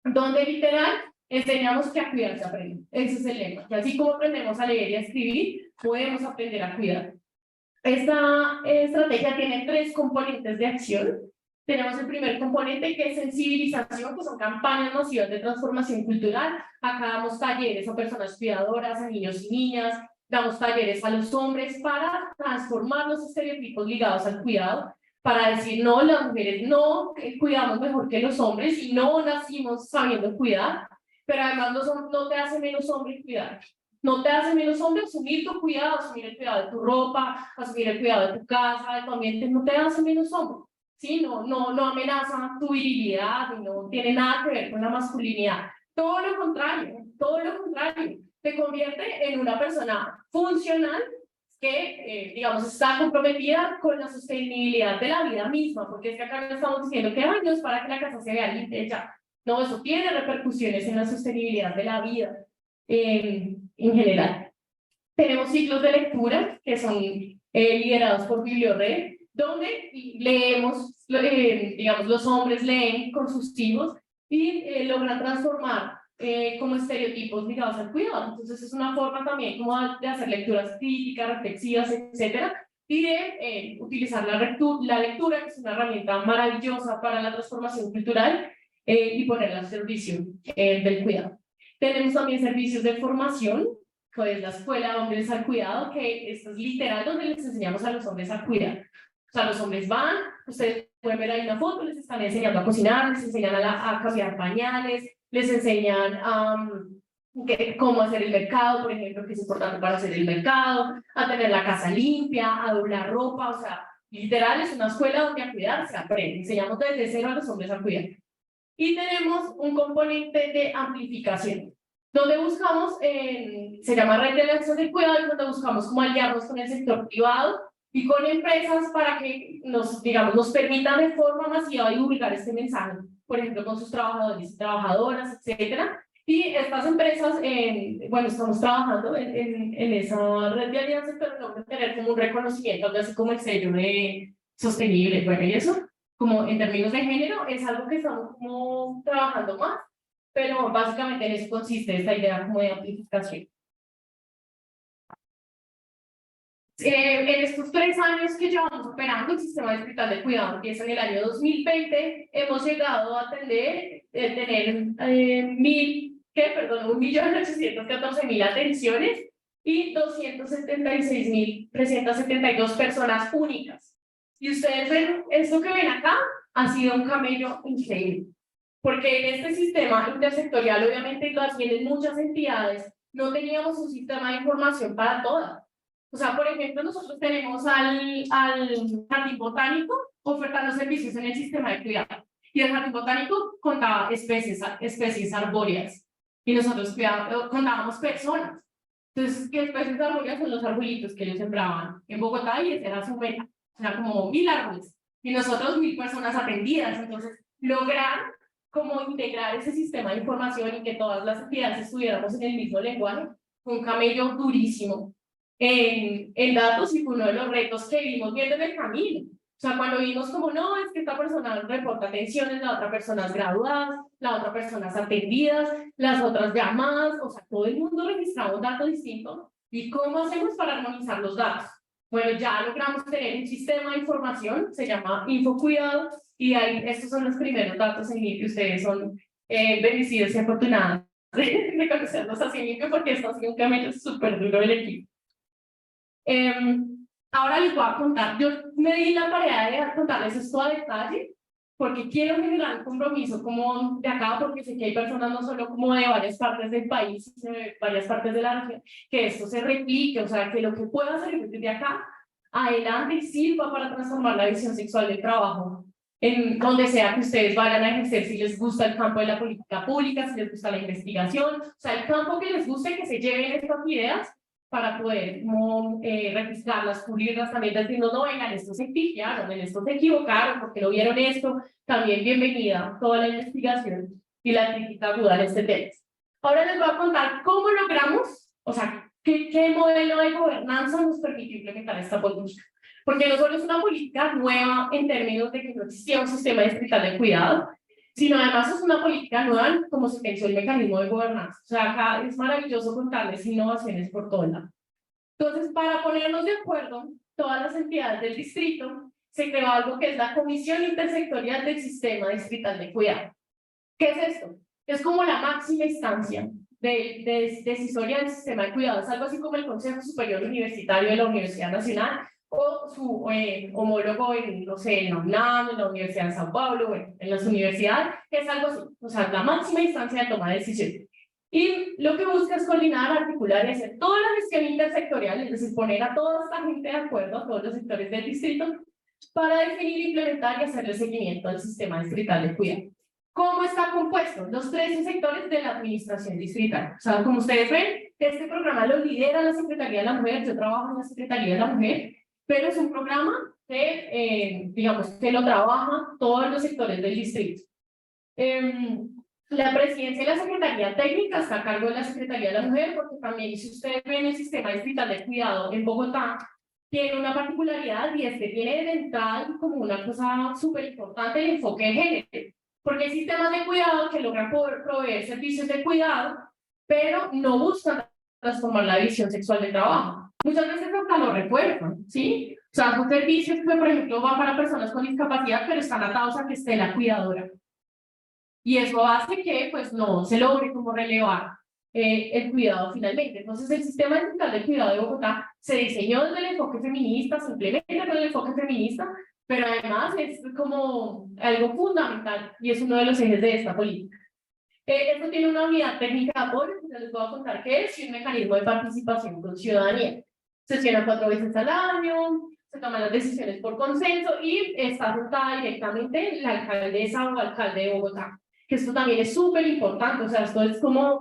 donde literal enseñamos que a cuidar se aprende. Ese es el lema. Que así como aprendemos a leer y a escribir, podemos aprender a cuidar. Esta estrategia tiene 3 componentes de acción. Tenemos el primer componente, que es sensibilización, que son campañas masivas de transformación cultural. Acá damos talleres a personas cuidadoras, a niños y niñas, damos talleres a los hombres para transformar los estereotipos ligados al cuidado, para decir, no, las mujeres no cuidamos mejor que los hombres y no nacimos sabiendo cuidar, pero además no te hace menos hombre cuidar. No te hace menos hombre asumir tu cuidado, asumir el cuidado de tu ropa, asumir el cuidado de tu casa, de tu ambiente, no te hace menos hombre. ¿Sí? No amenaza tu virilidad, no tiene nada que ver con la masculinidad. Todo lo contrario, te convierte en una persona funcional que, digamos, está comprometida con la sostenibilidad de la vida misma, porque es que acá no estamos diciendo que no es para que la casa se vea limpia ya. No, eso tiene repercusiones en la sostenibilidad de la vida en general. Tenemos ciclos de lectura que son liderados por Bibliorred, donde leemos, digamos, los hombres leen con sus hijos y logran transformar como estereotipos ligados al cuidado. Entonces es una forma también como de hacer lecturas críticas, reflexivas, etcétera, y de utilizar la lectura, que es una herramienta maravillosa para la transformación cultural, y ponerla al servicio del cuidado. Tenemos también servicios de formación, que es la Escuela de Hombres al Cuidado, que esto es literal donde les enseñamos a los hombres a cuidar. O sea, los hombres van, ustedes pueden ver ahí una foto, les están enseñando a cocinar, les enseñan a cambiar pañales, les enseñan cómo hacer el mercado, por ejemplo, que es importante para hacer el mercado, a tener la casa limpia, a doblar ropa, o sea, literal es una escuela donde a cuidar se aprende. Enseñamos desde cero a los hombres a cuidar. Y tenemos un componente de amplificación, donde buscamos, se llama Red de Alianzas del Cuidado, y donde buscamos como aliarnos con el sector privado y con empresas para que digamos, nos permitan de forma masiva divulgar este mensaje, por ejemplo, con sus trabajadores y trabajadoras, etcétera. Y estas empresas, bueno, estamos trabajando en esa red de alianzas, pero no tener como un reconocimiento, algo así como el sello de sostenible, bueno, y eso, como en términos de género, es algo que estamos como trabajando más, pero básicamente en eso consiste esta idea como de amplificación. En estos 3 años que llevamos operando el sistema distrital de cuidado, empieza en el año 2020, hemos llegado a tener 1.814.000 atenciones y 276.372 personas únicas. Y ustedes ven, esto que ven acá ha sido un camello increíble, porque en este sistema intersectorial, obviamente, tienen muchas entidades, no teníamos un sistema de información para todas. O sea, por ejemplo, nosotros tenemos al Jardín Botánico ofertando servicios en el sistema de cuidado. Y el Jardín Botánico contaba especies arbóreas. Y nosotros contábamos personas. Entonces, ¿qué especies arbóreas? Son los arbolitos que ellos sembraban en Bogotá, y esa era su meta. O sea, como 1.000 árboles. Y nosotros 1.000 personas atendidas. Entonces, lograr como integrar ese sistema de información y que todas las entidades estuviéramos en el mismo lenguaje, fue un camello durísimo en datos, y fue uno de los retos que vimos viendo en el camino. O sea, cuando vimos como, no, es que esta persona reporta atenciones, la otra persona es graduadas, la otra persona es atendidas, las otras llamadas, o sea, todo el mundo registraba un dato distinto. ¿Y cómo hacemos para armonizar los datos? Bueno, ya logramos tener un sistema de información, se llama InfoCuidado, y ahí estos son los primeros datos en que ustedes son bendecidos y afortunados de conocernos así mismo, porque esto ha sido un camino súper duro del equipo. Ahora les voy a contar, yo me di la tarea de contarles esto a detalle, porque quiero generar un compromiso como de acá, porque sé que hay personas no solo como de varias partes del país, sino de varias partes de la región, que esto se replique, o sea, que lo que pueda hacer desde acá adelante sirva para transformar la visión sexual del trabajo en donde sea que ustedes vayan a ejercer, si les gusta el campo de la política pública, si les gusta la investigación, o sea, el campo que les guste, que se lleven estas ideas para poder registrarlas, cubrirlas también, diciendo, no, vengan, esto se pifiaron, en esto se equivocaron, porque no vieron esto, también bienvenida toda la investigación y la crítica aguda en este tema. Ahora les voy a contar cómo logramos, o sea, qué modelo de gobernanza nos permite implementar esta política. Porque no solo es una política nueva en términos de que no existía un sistema distrital de cuidado, sino además es una política nueva como se pensó el mecanismo de gobernanza. O sea, acá es maravilloso contarles innovaciones por todo lado. Entonces, para ponernos de acuerdo, todas las entidades del distrito, se creó algo que es la Comisión Intersectorial del Sistema Distrital de Cuidado. ¿Qué es esto? Es como la máxima instancia de decisoria del sistema de cuidado. Es algo así como el Consejo Superior Universitario de la Universidad Nacional o su homólogo en, no sé, en la UNAM, en la Universidad de São Paulo, bueno, en las universidades, es algo así, o sea, la máxima instancia de toma de decisiones. Y lo que busca es coordinar, articular y hacer toda la gestión intersectorial, es decir, poner a toda esta gente de acuerdo, a todos los sectores del distrito, para definir, implementar y hacerle seguimiento al sistema distrital de cuidado. ¿Cómo está compuesto? Los 13 sectores de la administración distrital. O sea, como ustedes ven, este programa lo lidera la Secretaría de la Mujer, yo trabajo en la Secretaría de la Mujer, pero es un programa que, digamos, que lo trabaja todos los sectores del distrito. La presidencia y la Secretaría Técnica está a cargo de la Secretaría de la Mujer, porque también, si ustedes ven el sistema distrital de cuidado en Bogotá, tiene una particularidad y es que tiene de entrada como una cosa súper importante el enfoque de género, porque hay sistemas de cuidado que logran proveer servicios de cuidado, pero no buscan transformar la división sexual del trabajo. Muchas veces hasta lo refuerzan, ¿sí? O sea, son servicios que, por ejemplo, van para personas con discapacidad, pero están atados a que esté la cuidadora. Y eso hace que, pues, no se logre como relevar el cuidado finalmente. Entonces, el sistema distrital de cuidado de Bogotá se diseñó desde el enfoque feminista, se implementa con el enfoque feminista, pero además es como algo fundamental y es uno de los ejes de esta política. Esto tiene una unidad técnica de apoyo, que les voy a contar qué es, y un mecanismo de participación con ciudadanía. Sesiona 4 veces al año, se toman las decisiones por consenso y está sentada directamente la alcaldesa o alcalde de Bogotá, que esto también es súper importante, o sea, esto es como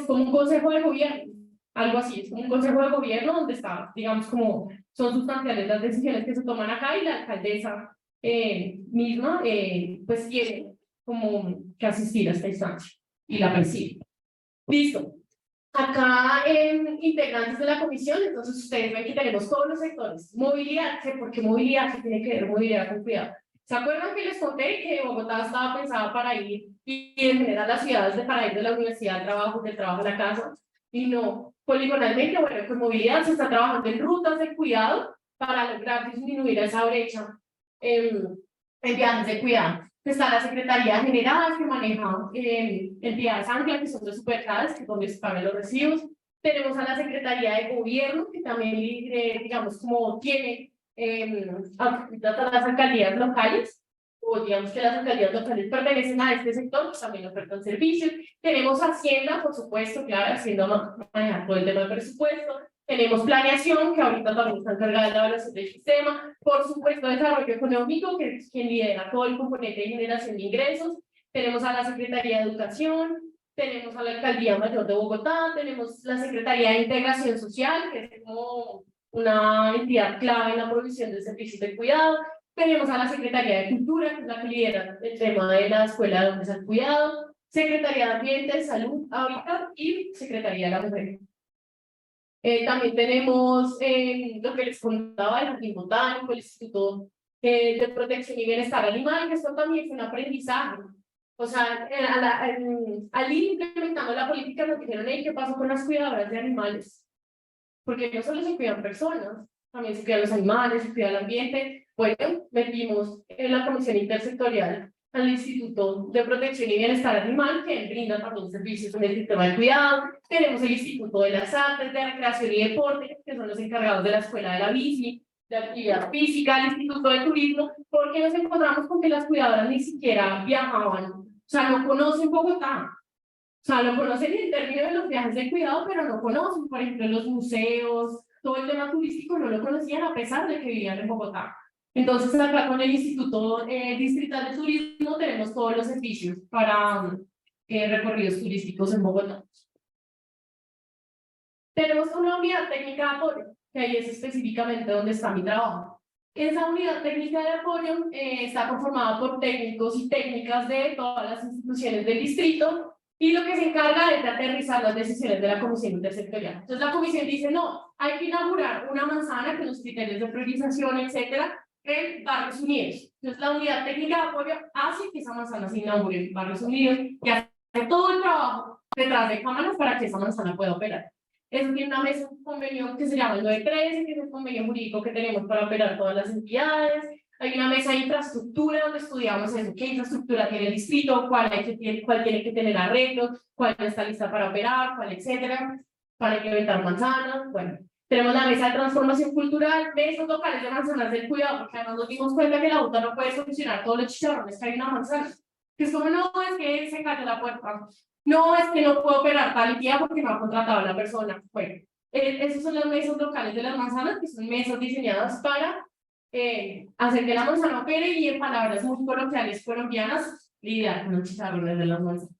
un consejo de gobierno, algo así, es como un consejo de gobierno donde está, digamos, como son sustanciales las decisiones que se toman acá y la alcaldesa misma, pues tiene como que asistir a esta instancia y la preside. Listo. Acá en integrantes de la comisión, entonces ustedes ven que tenemos todos los sectores. Movilidad, ¿por qué movilidad? ¿Qué tiene que ver movilidad con cuidado? ¿Se acuerdan que les conté que Bogotá estaba pensada para ir y en general las ciudades para ir de la universidad al trabajo, del trabajo a la casa? Y no, poligonalmente, bueno, con movilidad se está trabajando en rutas de cuidado para lograr disminuir esa brecha en viajes de cuidado. Está la Secretaría General que maneja entidades anclas, que son los supercadas, que es donde se pagan los recibos. Tenemos a la Secretaría de Gobierno, que también, digamos, como tiene a las alcaldías locales, o digamos que las alcaldías locales pertenecen a este sector, pues también ofertan servicios. Tenemos Hacienda, por supuesto, claro, Hacienda maneja todo el tema del presupuesto. Tenemos planeación, que ahorita también está encargada de la evaluación del sistema. Por supuesto, desarrollo económico, que es quien lidera todo el componente de generación de ingresos. Tenemos a la Secretaría de Educación, tenemos a la Alcaldía Mayor de Bogotá, tenemos la Secretaría de Integración Social, que es como una entidad clave en la provisión de servicios de cuidado. Tenemos a la Secretaría de Cultura, que es la que lidera el tema de la escuela donde se ha cuidado. Secretaría de Ambiente, Salud, Hábitat y Secretaría de la Mujer. También tenemos lo que les contaba, el Jardín Botánico, el Instituto de Protección y Bienestar Animal, que esto también fue un aprendizaje. O sea, al ir implementando la política nos dijeron, ¿qué pasó con las cuidadoras de animales? Porque no solo se cuidan personas, también se cuidan los animales, se cuida el ambiente. Bueno, metimos en la Comisión Intersectorial al Instituto de Protección y Bienestar Animal, que brinda también servicios en el sistema de cuidado. Tenemos el Instituto de las Artes, de Recreación y Deporte, que son los encargados de la Escuela de la Bici, de actividad física, el Instituto de Turismo, porque nos encontramos con que las cuidadoras ni siquiera viajaban, o sea, no conocen Bogotá. O sea, lo conocen en términos de los viajes de cuidado, pero no conocen, por ejemplo, los museos, todo el tema turístico no lo conocían a pesar de que vivían en Bogotá. Entonces, acá con el Instituto Distrital de Turismo tenemos todos los servicios para recorridos turísticos en Bogotá. Tenemos una unidad técnica de apoyo, que ahí es específicamente donde está mi trabajo. Esa unidad técnica de apoyo está conformada por técnicos y técnicas de todas las instituciones del distrito y lo que se encarga es de aterrizar las decisiones de la comisión intersectorial. Entonces la comisión dice, no, hay que inaugurar una manzana con los criterios de priorización, etcétera, en Barrios Unidos. Entonces la unidad técnica de apoyo hace que esa manzana se inaugure en Barrios Unidos y hace todo el trabajo detrás de cámaras para que esa manzana pueda operar. Eso tiene una mesa, un convenio que se llama el 913, que es el convenio jurídico que tenemos para operar todas las entidades. Hay una mesa de infraestructura donde estudiamos eso, qué infraestructura tiene el distrito, cuál tiene que tener arreglos, cuál no está lista para operar, cuál, etcétera, para implementar manzanas. Bueno, tenemos la mesa de transformación cultural, mesas locales de manzanas del cuidado, porque además nos dimos cuenta que la UTA no puede solucionar todos los chicharrones que hay en una manzana. Que es como, no, es que se cayó la puerta. No, es que no puedo operar tal día porque no ha contratado a la persona. Bueno, esas son las mesas locales de las manzanas, que son mesas diseñadas para hacer que la manzana opere y en palabras muy coloquiales colombianas, lidiar con los chicharrones de las manzanas.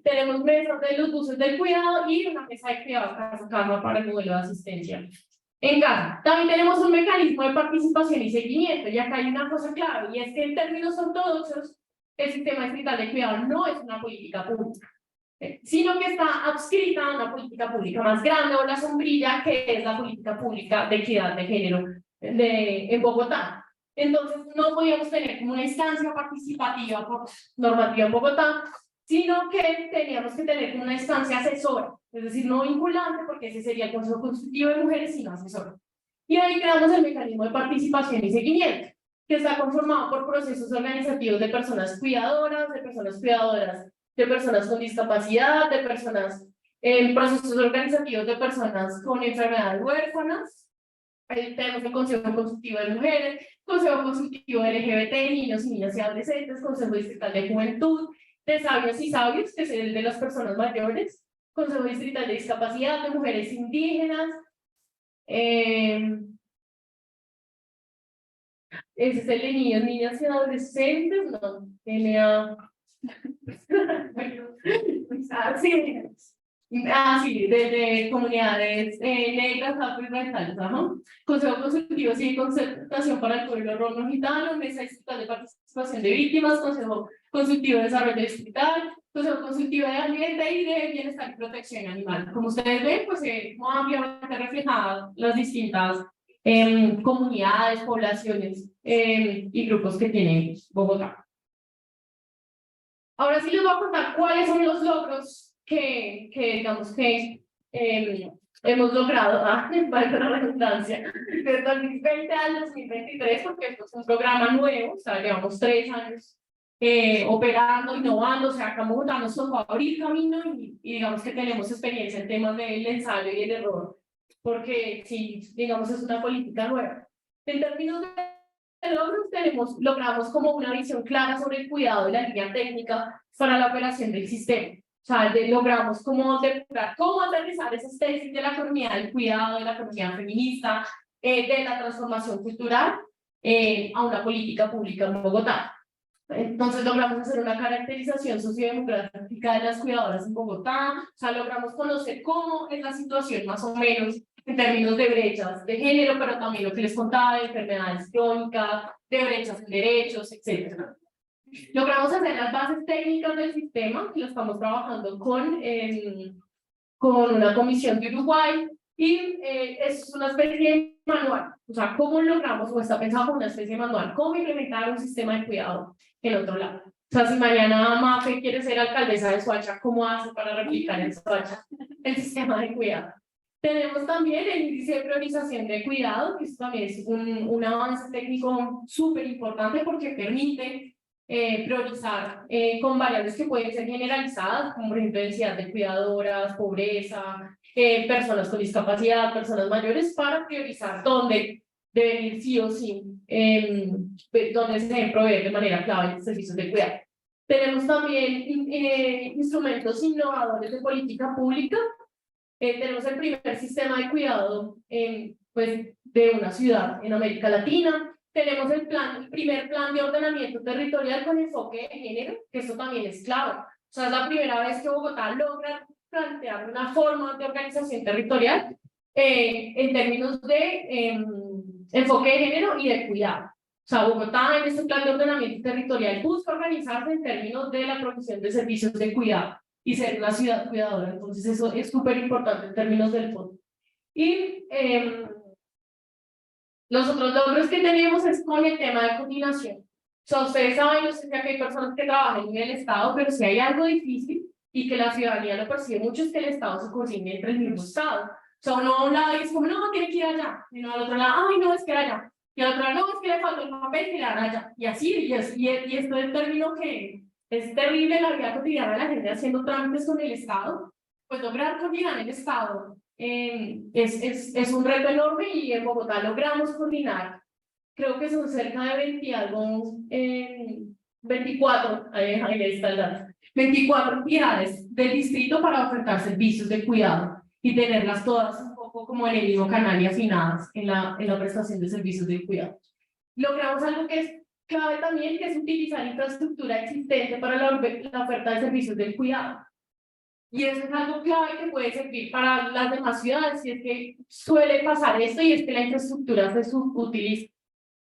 Tenemos mesas de los buses del cuidado y una mesa de cuidado casa a casa para el modelo de asistencia en casa. También tenemos un mecanismo de participación y seguimiento, y acá hay una cosa clave, y es que en términos ortodoxos, el sistema distrital de cuidado no es una política pública, sino que está adscrita a una política pública más grande o la sombrilla que es la política pública de equidad de género en Bogotá. Entonces no podíamos tener como una instancia participativa por normativa en Bogotá, sino que teníamos que tener como una instancia asesora, es decir, no vinculante, porque ese sería el Consejo Consultivo de Mujeres, sino asesora. Y ahí creamos el mecanismo de participación y seguimiento, que está conformado por procesos organizativos de personas cuidadoras, de personas con discapacidad, de personas en procesos organizativos de personas con enfermedades huérfanas. Ahí tenemos el Consejo Consultivo de Mujeres, Consejo Consultivo de LGBT, niños y niñas y adolescentes, Consejo Distrital de Juventud, de Sabios y Sabios, que es el de las personas mayores, Consejo Distrital de Discapacidad, de Mujeres Indígenas. Ese es el de niños, niñas y adolescentes, no, NA. Sí, de comunidades negras, afroamericanas, ajá. Consejo Consultivo sí, Concertación para el Pueblo Romo Gitano, Mesa Distrital de Participación de Víctimas, Consejo Consultivo de Desarrollo Distrital, Consejo Consultivo de Ambiente y de Bienestar y Protección Animal. Como ustedes ven, pues muy ampliamente reflejadas las distintas comunidades, poblaciones y grupos que tiene Bogotá. Ahora sí les voy a contar cuáles son los logros que digamos que hemos logrado, valga la redundancia, desde 2020 al 2023, porque esto es un programa nuevo, o sea, llevamos 3 años operando, innovando, o sea, acá en Bogotá nos tocó abrir camino y digamos que tenemos experiencia en temas del ensayo y el error, porque sí, digamos, es una política nueva. En términos de logros, logramos como una visión clara sobre el cuidado de la línea técnica para la operación del sistema. O sea, logramos como depurar, cómo aterrizar esas tesis de la economía del cuidado, de la economía feminista, de la transformación cultural a una política pública en Bogotá. Entonces logramos hacer una caracterización sociodemográfica de las cuidadoras en Bogotá, o sea, logramos conocer cómo es la situación más o menos en términos de brechas de género, pero también lo que les contaba de enfermedades crónicas, de brechas en derechos, etc. Logramos hacer las bases técnicas del sistema, que lo estamos trabajando con una comisión de Uruguay, y es una especie de manual, o sea, cómo logramos, o está pensado como una especie de manual, cómo implementar un sistema de cuidado en otro lado. O sea, si mañana Mafe quiere ser alcaldesa de Soacha, ¿cómo hace para replicar en Soacha el sistema de cuidado? Tenemos también el índice de priorización de cuidado, que esto también es un avance técnico súper importante porque permite priorizar con variables que pueden ser generalizadas, como por ejemplo densidad de cuidadoras, pobreza, personas con discapacidad, personas mayores, para priorizar dónde deben ir sí o sí, dónde se deben proveer de manera clave servicios de cuidado. Tenemos también instrumentos innovadores de política pública. Tenemos el primer sistema de cuidado pues, de una ciudad en América Latina. Tenemos el primer plan de ordenamiento territorial con enfoque de género, que eso también es clave. O sea, es la primera vez que Bogotá logra plantear una forma de organización territorial en términos de enfoque de género y de cuidado. O sea, Bogotá en este plan de ordenamiento territorial busca organizarse en términos de la provisión de servicios de cuidado y ser una ciudad cuidadora. Entonces, eso es súper importante en términos del fondo. Y los otros logros que tenemos es con el tema de coordinación. O sea, ustedes saben, yo sé que hay personas que trabajan en el Estado, pero si hay algo difícil y que la ciudadanía lo percibe mucho es que el Estado se coordine entre el mismo Estado. O sea, uno a un lado es como, no, tiene que ir allá. Y uno al otro lado, ay, no, es que allá. Y al otro lado, no, es que le faltó el papel, que le dan allá. Y así, y esto es el término que es terrible en la vida cotidiana de la gente haciendo trámites con el Estado. Pues lograr coordinar el Estado es un reto enorme y en Bogotá logramos coordinar, creo que son cerca de 20 algo, 24, ahí está el dato, 24 entidades del distrito para ofertar servicios de cuidado y tenerlas todas un poco como en el mismo canal y afinadas en la prestación de servicios de cuidado. Logramos algo que es clave también, que es utilizar infraestructura existente para la oferta de servicios del cuidado. Y eso es algo clave que puede servir para las demás ciudades, y es que suele pasar esto y es que la infraestructura se subutiliza.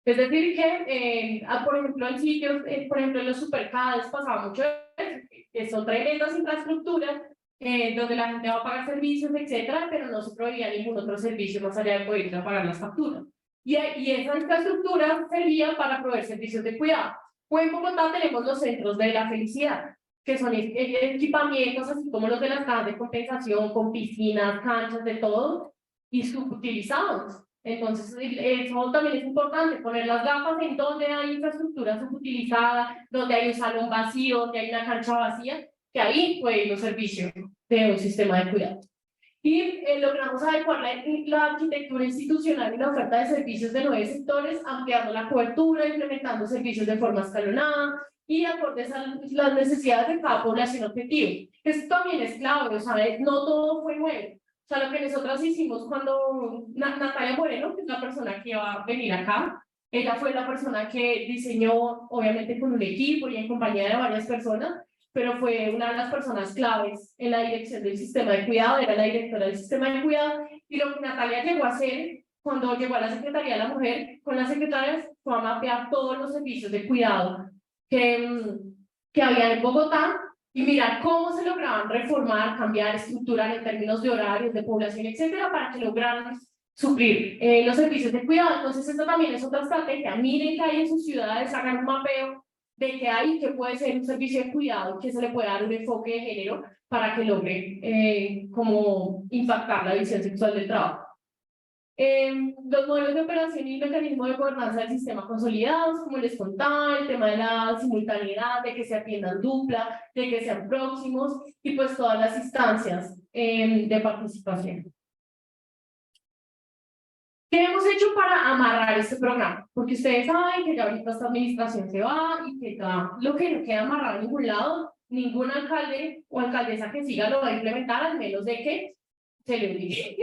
Es decir, que, por ejemplo, en sitios, por ejemplo, en los supermercados pasaba mucho eso, que son tremendas infraestructuras, donde la gente va a pagar servicios, etcétera, pero no se proveía ningún otro servicio más allá de poder ir a pagar las facturas. Y esa infraestructura servía para proveer servicios de cuidado. Pues en Bogotá tenemos los centros de la felicidad, que son equipamientos así como los de las casas de compensación, con piscinas, canchas, de todo, y subutilizados. Entonces, eso también es importante, poner las gafas en donde hay infraestructura subutilizada, donde hay un salón vacío, donde hay una cancha vacía, que ahí puede ir los servicios de un sistema de cuidado. Y logramos adecuar la arquitectura institucional y la oferta de servicios de 9 sectores, ampliando la cobertura, implementando servicios de forma escalonada y acordes a las necesidades de cada población objetivo. Esto también es clave, o sea, no todo fue nuevo. O sea, lo que nosotros hicimos cuando Natalia Moreno, que es la persona que va a venir acá, ella fue la persona que diseñó, obviamente con un equipo y en compañía de varias personas, pero fue una de las personas claves en la dirección del sistema de cuidado, era la directora del sistema de cuidado, y lo que Natalia llegó a hacer cuando llegó a la Secretaría de la Mujer, con las secretarias, fue a mapear todos los servicios de cuidado que había en Bogotá, y mirar cómo se lograban reformar, cambiar, estructurar en términos de horarios, de población, etcétera, para que lograran suplir los servicios de cuidado. Entonces, esta también es otra estrategia. Miren que hay en sus ciudades, hagan un mapeo de que hay, que puede ser un servicio de cuidado, que se le puede dar un enfoque de género para que logre como impactar la visión sexual del trabajo. Los modelos de operación y mecanismos de gobernanza del sistema consolidados, como les contaba, el tema de la simultaneidad, de que se atiendan dupla, de que sean próximos, y pues todas las instancias de participación. ¿Qué hemos hecho para amarrar este programa? Porque ustedes saben que ya ahorita esta administración se va y que ya lo que no queda amarrado en ningún lado, ningún alcalde o alcaldesa que siga lo va a implementar, al menos de que se le olvide.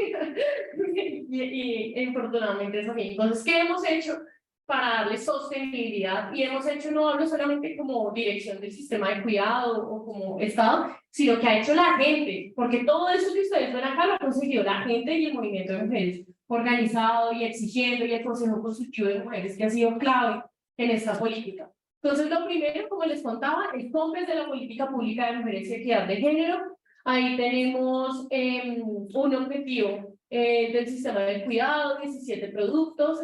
y infortunadamente es así. Entonces, ¿qué hemos hecho para darle sostenibilidad? Y hemos hecho, no hablo solamente como dirección del sistema de cuidado o como Estado, sino que ha hecho la gente, porque todo eso que ustedes ven acá lo ha conseguido la gente y el movimiento de mujeres organizado y exigiendo, y el Consejo Consultivo de Mujeres, que ha sido clave en esta política. Entonces, lo primero, como les contaba, el COMPES de la Política Pública de Mujeres y Equidad de Género. Ahí tenemos un objetivo del sistema de cuidado, 17 productos,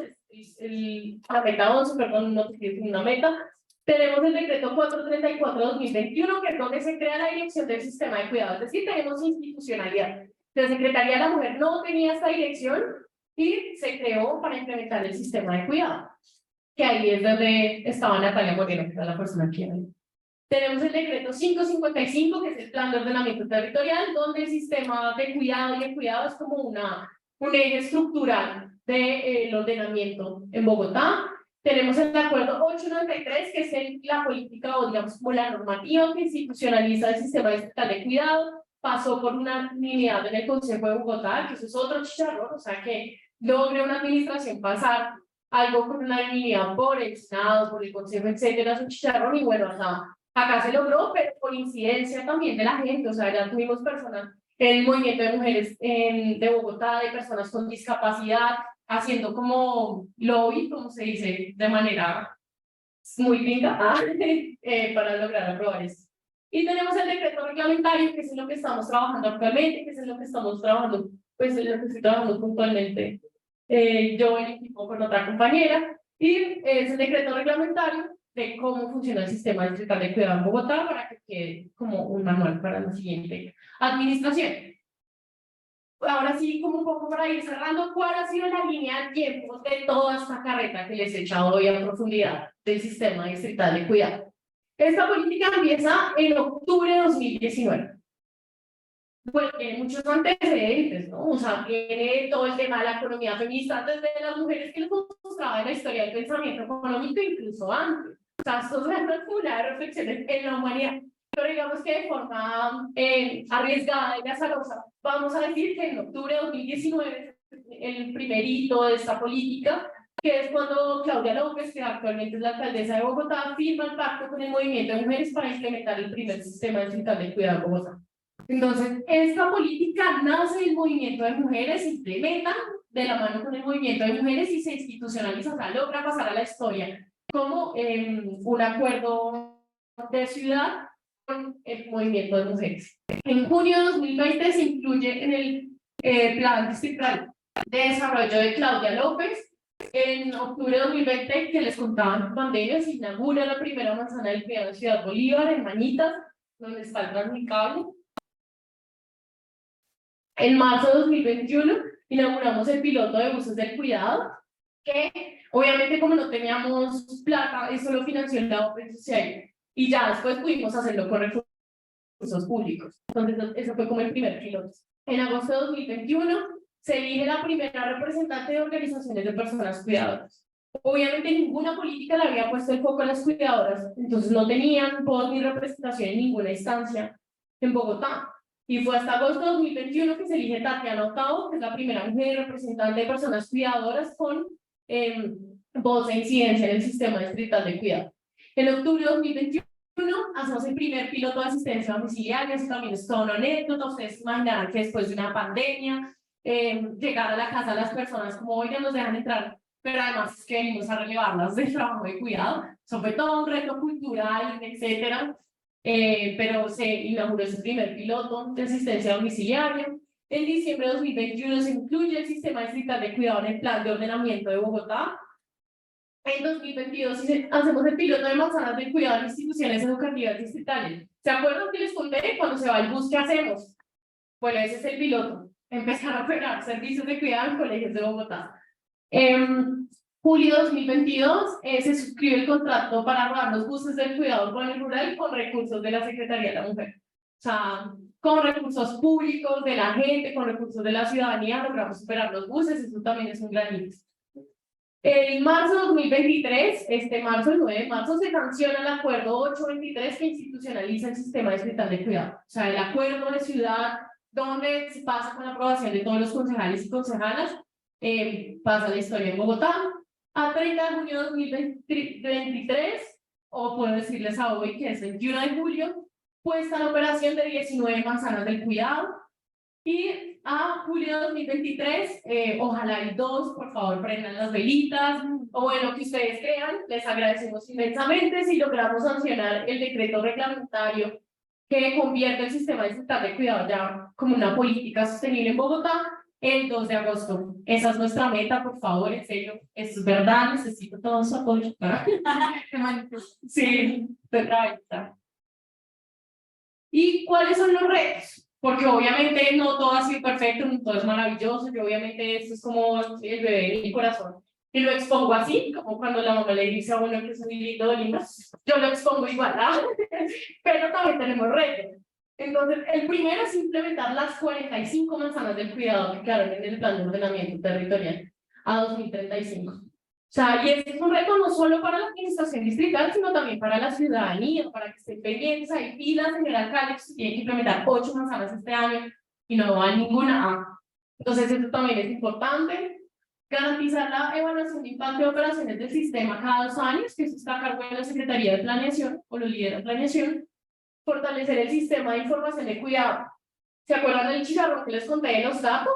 la meta 11, perdón, no es una meta. Tenemos el decreto 434/2021, que es donde se crea la dirección del sistema de cuidado, es decir, tenemos institucionalidad. La Secretaría de la Mujer no tenía esta dirección y se creó para implementar el sistema de cuidado, que ahí es donde estaba Natalia Moreno, que era la persona que era. Tenemos el decreto 555, que es el plan de ordenamiento territorial, donde el sistema de cuidado y el cuidado es como un eje estructural del ordenamiento en Bogotá. Tenemos el acuerdo 893, que es la política o digamos como la normativa que institucionaliza el sistema estatal de cuidado. Pasó por unanimidad en el Consejo de Bogotá, que eso es otro chicharrón, o sea que logre una administración pasar algo con unanimidad por el Senado, por el Consejo, etcétera, su chicharrón, y bueno, acá se logró, pero por incidencia también de la gente, o sea, ya tuvimos personas, el movimiento de mujeres de Bogotá, de personas con discapacidad, haciendo como lobby, como se dice, de manera muy linda, para lograr aprobar eso. Y tenemos el decreto reglamentario, que es en lo que estamos trabajando actualmente, que es en lo que estamos trabajando, pues en lo que estoy trabajando puntualmente yo en equipo con otra compañera, y es el decreto reglamentario de cómo funciona el sistema distrital de cuidado en Bogotá para que quede como un manual para la siguiente administración. Ahora sí, como un poco para ir cerrando, ¿cuál ha sido la línea de tiempo de toda esta carreta que les he echado hoy a profundidad del sistema distrital de cuidado? Esta política empieza en octubre de 2019. Bueno, tiene muchos antecedentes, ¿no? O sea, tiene todo el tema de la economía feminista desde las mujeres que les mostraba en la historia del pensamiento económico, incluso antes. O sea, esto es una acumulada de reflexiones en la humanidad. Pero digamos que de forma arriesgada y azarosa, vamos a decir que en octubre de 2019, el primer hito de esta política, que es cuando Claudia López, que actualmente es la alcaldesa de Bogotá, firma el pacto con el movimiento de mujeres para implementar el primer sistema distrital de cuidado de Bogotá. Entonces, esta política nace del movimiento de mujeres, se implementa de la mano con el movimiento de mujeres y se institucionaliza, o sea, logra pasar a la historia como un acuerdo de ciudad con el movimiento de mujeres. En junio de 2020 se incluye en el plan distrital de desarrollo de Claudia López. En octubre de 2020, que les contaba pandemia, se inaugura la primera manzana del cuidado de Ciudad Bolívar, en Manitas, donde está el Transmicable. En marzo de 2021 inauguramos el piloto de buses del cuidado, que obviamente como no teníamos plata, eso lo financió la Open Social, y ya después pudimos hacerlo con recursos públicos. Entonces, eso fue como el primer piloto. En agosto de 2021 se elige la primera representante de organizaciones de personas cuidadoras. Obviamente ninguna política le había puesto el foco a las cuidadoras, entonces no tenían voz ni representación en ninguna instancia en Bogotá. Y fue hasta agosto de 2021 que se elige Tatiana Otavo, que es la primera mujer representante de personas cuidadoras con voz e incidencia en el sistema distrital de cuidado. En octubre de 2021 hacemos el primer piloto de asistencia domiciliaria, eso también es toda una anécdota. Ustedes imaginarán que después de una pandemia, llegar a la casa de las personas como, oigan, nos dejan entrar, pero además es que venimos a relevarlas del trabajo de cuidado. Eso fue todo un reto cultural, etcétera. Pero se inauguró ese primer piloto de asistencia domiciliaria. En diciembre de 2021 se incluye el sistema distrital de cuidado en el plan de ordenamiento de Bogotá. En 2022 hacemos el piloto de manzanas de cuidado en instituciones educativas distritales. ¿Se acuerdan que les conté cuando se va el bus, qué hacemos? Bueno, ese es el piloto. Empezar a operar servicios de cuidado en colegios de Bogotá. Julio de 2022 se suscribe el contrato para rodar los buses del cuidado urbano y rural con recursos de la Secretaría de la Mujer. O sea, con recursos públicos de la gente, con recursos de la ciudadanía, logramos superar los buses, eso también es un gran hito. En marzo de 2023, el 9 de marzo, se sanciona el acuerdo 823 que institucionaliza el sistema distrital de cuidado. O sea, el acuerdo de ciudad donde se pasa con la aprobación de todos los concejales y concejalas, pasa la historia en Bogotá. A 30 de junio de 2023, o puedo decirles a hoy que es 21 de julio, puesta en operación de 19 manzanas del cuidado. Y a julio de 2023, ojalá hay 2, por favor, prendan las velitas, o bueno, que ustedes crean, les agradecemos inmensamente si logramos sancionar el decreto reglamentario que convierte el sistema distrital de cuidado ya como una política sostenible en Bogotá el 2 de agosto. Esa es nuestra meta, por favor, en serio, esto es verdad, necesito todo su apoyo. Sí, perfecto. ¿Y cuáles son los retos? Porque obviamente no todo ha sido perfecto, no todo es maravilloso, y obviamente esto es como el bebé en mi corazón. Y lo expongo así, como cuando la mamá le dice a uno que es un hilito de lindo, yo lo expongo igual, ¿ah? Pero también tenemos retos. Entonces, el primero es implementar las 45 manzanas del cuidado que quedaron en el plan de ordenamiento territorial a 2035. O sea, y este es un reto no solo para la administración distrital, sino también para la ciudadanía, para que estén pendientes. Hay pilas, señor alcalde, que tiene que implementar 8 manzanas este año y no va a ninguna. Entonces, eso también es importante. Garantizar la evaluación de impacto de operaciones del sistema cada 2 años, que eso está a cargo de la Secretaría de Planeación o lo lidera Planeación. Fortalecer el sistema de información de cuidado. ¿Se acuerdan del chicharrón que les conté de los datos?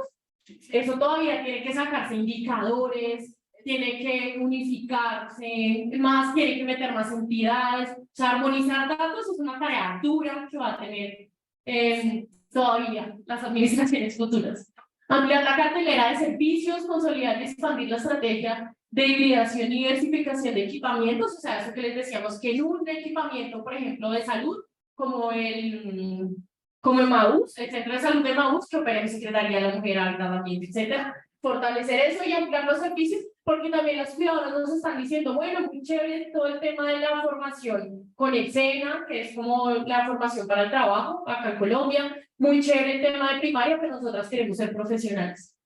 Eso todavía tiene que sacarse indicadores, tiene que unificarse más, tiene que meter más entidades. O sea, armonizar datos es una tarea dura que va a tener todavía las administraciones futuras. Ampliar la cartelera de servicios, consolidar y expandir la estrategia de hibridación y diversificación de equipamientos. O sea, eso que les decíamos, que en un equipamiento, por ejemplo, de salud, como el MAUS, el Centro de Salud de MAUS, que opera en Secretaría de la Mujer, Agravamiento, etcétera. Fortalecer eso y ampliar los servicios, porque también los cuidadores nos están diciendo, bueno, muy chévere todo el tema de la formación con EXENA, que es como la formación para el trabajo acá en Colombia, muy chévere el tema de primaria, pero nosotras queremos ser profesionales.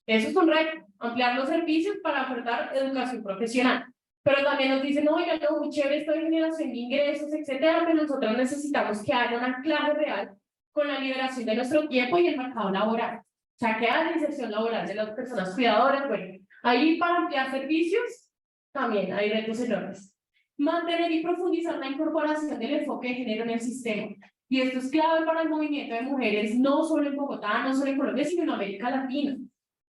Eso es un reto, ampliar los servicios para ofertar educación profesional. Pero también nos dicen, oiga, no, muy chévere esto de generación de ingresos, etcétera, pero nosotros necesitamos que haya una clave real con la liberación de nuestro tiempo y el mercado laboral. O sea, que haya inserción laboral de las personas cuidadoras. Bueno, ahí para ampliar servicios, también hay retos enormes. Mantener y profundizar la incorporación del enfoque de género en el sistema. Y esto es clave para el movimiento de mujeres, no solo en Bogotá, no solo en Colombia, sino en América Latina.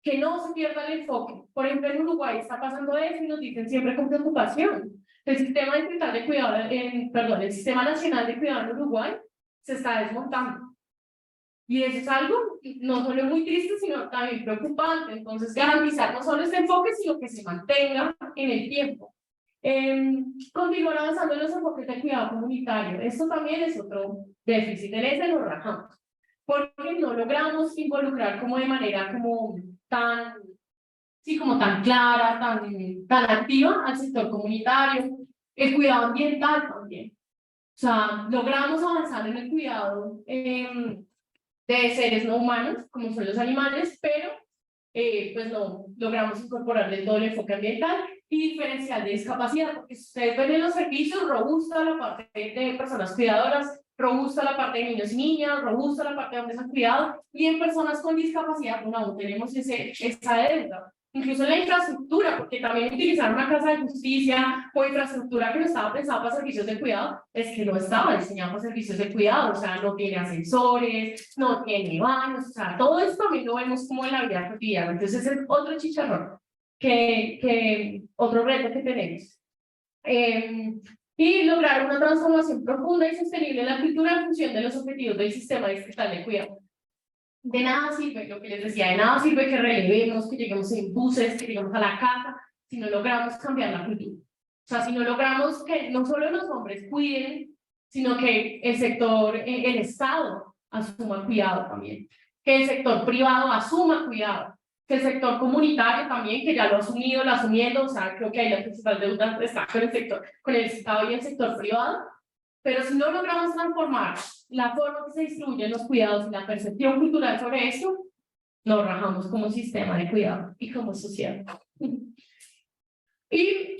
Que no se pierda el enfoque. Por ejemplo, en Uruguay está pasando eso y nos dicen siempre con preocupación. El sistema distrital de cuidado, el sistema nacional de cuidado en Uruguay se está desmontando. Y eso es algo no solo muy triste, sino también preocupante. Entonces, garantizar no solo este enfoque, sino que se mantenga en el tiempo. Continuar avanzando en los enfoques de cuidado comunitario. Esto también es otro déficit. En ese lo rajamos. Porque no logramos involucrar como de manera como tan, sí, como tan clara, tan activa al sector comunitario. El cuidado ambiental también. O sea, logramos avanzar en el cuidado de seres no humanos, como son los animales, pero pues no logramos incorporarle todo el enfoque ambiental y diferencial de discapacidad, porque si ustedes ven en los servicios, robusta la parte de personas cuidadoras, robusta la parte de niños y niñas, robusta la parte de hombres a cuidado, y en personas con discapacidad, pues aún tenemos esa deuda. Incluso en la infraestructura, porque también utilizar una casa de justicia o infraestructura que no estaba pensada para servicios de cuidado, es que no estaba diseñado para servicios de cuidado, o sea, no tiene ascensores, no tiene baños, o sea, todo esto también lo vemos como en la vida cotidiana. Entonces es otro chicharrón, otro reto que tenemos. Y lograr una transformación profunda y sostenible en la cultura en función de los objetivos del sistema distrital de cuidado. De nada sirve, lo que les decía, de nada sirve que relevemos, que lleguemos en buses, que lleguemos a la casa, si no logramos cambiar la cultura. O sea, si no logramos que no solo los hombres cuiden, sino que el sector, el Estado asuma cuidado también, que el sector privado asuma cuidado, que el sector comunitario también, que ya lo ha asumido, lo asumiendo, o sea, creo que ahí la principal deuda está con el sector, con el Estado y el sector privado. Pero si no logramos transformar la forma que se distribuyen los cuidados y la percepción cultural sobre eso, nos rajamos como sistema de cuidado y como sociedad. Y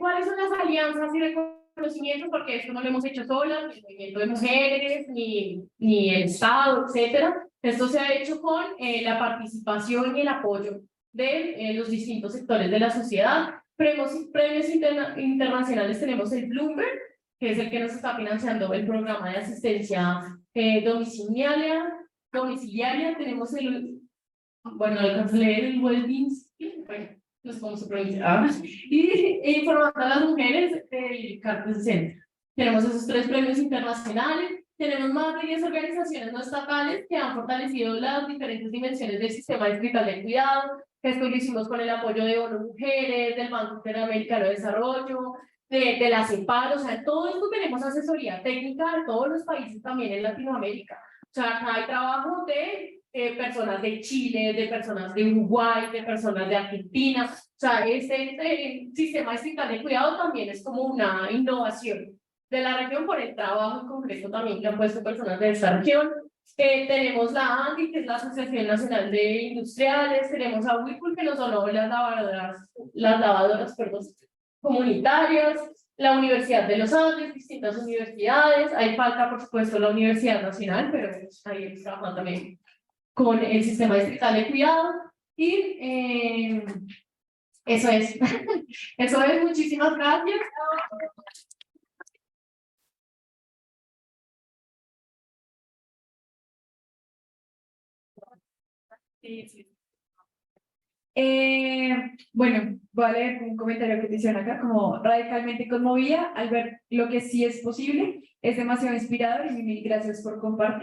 cuáles son las alianzas y reconocimientos, porque esto no lo hemos hecho solas, ni el movimiento de mujeres, ni el Estado, etcétera. Esto se ha hecho con la participación y el apoyo de los distintos sectores de la sociedad. Premios internacionales tenemos el Bloomberg, que es el que nos está financiando el programa de asistencia domiciliaria. Tenemos bueno, el Wellbeing, bueno, no sé cómo se pronuncia, y formando a las mujeres del Carter Center. Tenemos esos 3 premios internacionales, tenemos más de 10 organizaciones no estatales que han fortalecido las diferentes dimensiones del sistema distrital de cuidado. Esto lo hicimos con el apoyo de ONU Mujeres, del Banco Interamericano de Desarrollo, de la CEPAL. O sea, todo esto tenemos asesoría técnica de todos los países también en Latinoamérica. O sea, acá hay trabajo de personas de Chile, de personas de Uruguay, de personas de Argentina. O sea, este sistema distrital de cuidado también es como una innovación de la región por el trabajo en concreto también que han puesto personas de esta región. Tenemos la ANDI, que es la Asociación Nacional de Industriales, tenemos a Whirlpool, que nos donó las lavadoras comunitarias, la Universidad de los Andes, distintas universidades. Ahí falta, por supuesto, la Universidad Nacional, pero ahí trabajando también con el sistema distrital de cuidado. Y eso es. Eso es, muchísimas gracias. Sí, sí. Bueno, voy a leer un comentario que te hicieron acá, como radicalmente conmovida al ver lo que sí es posible. Es demasiado inspirador y mil gracias por compartir.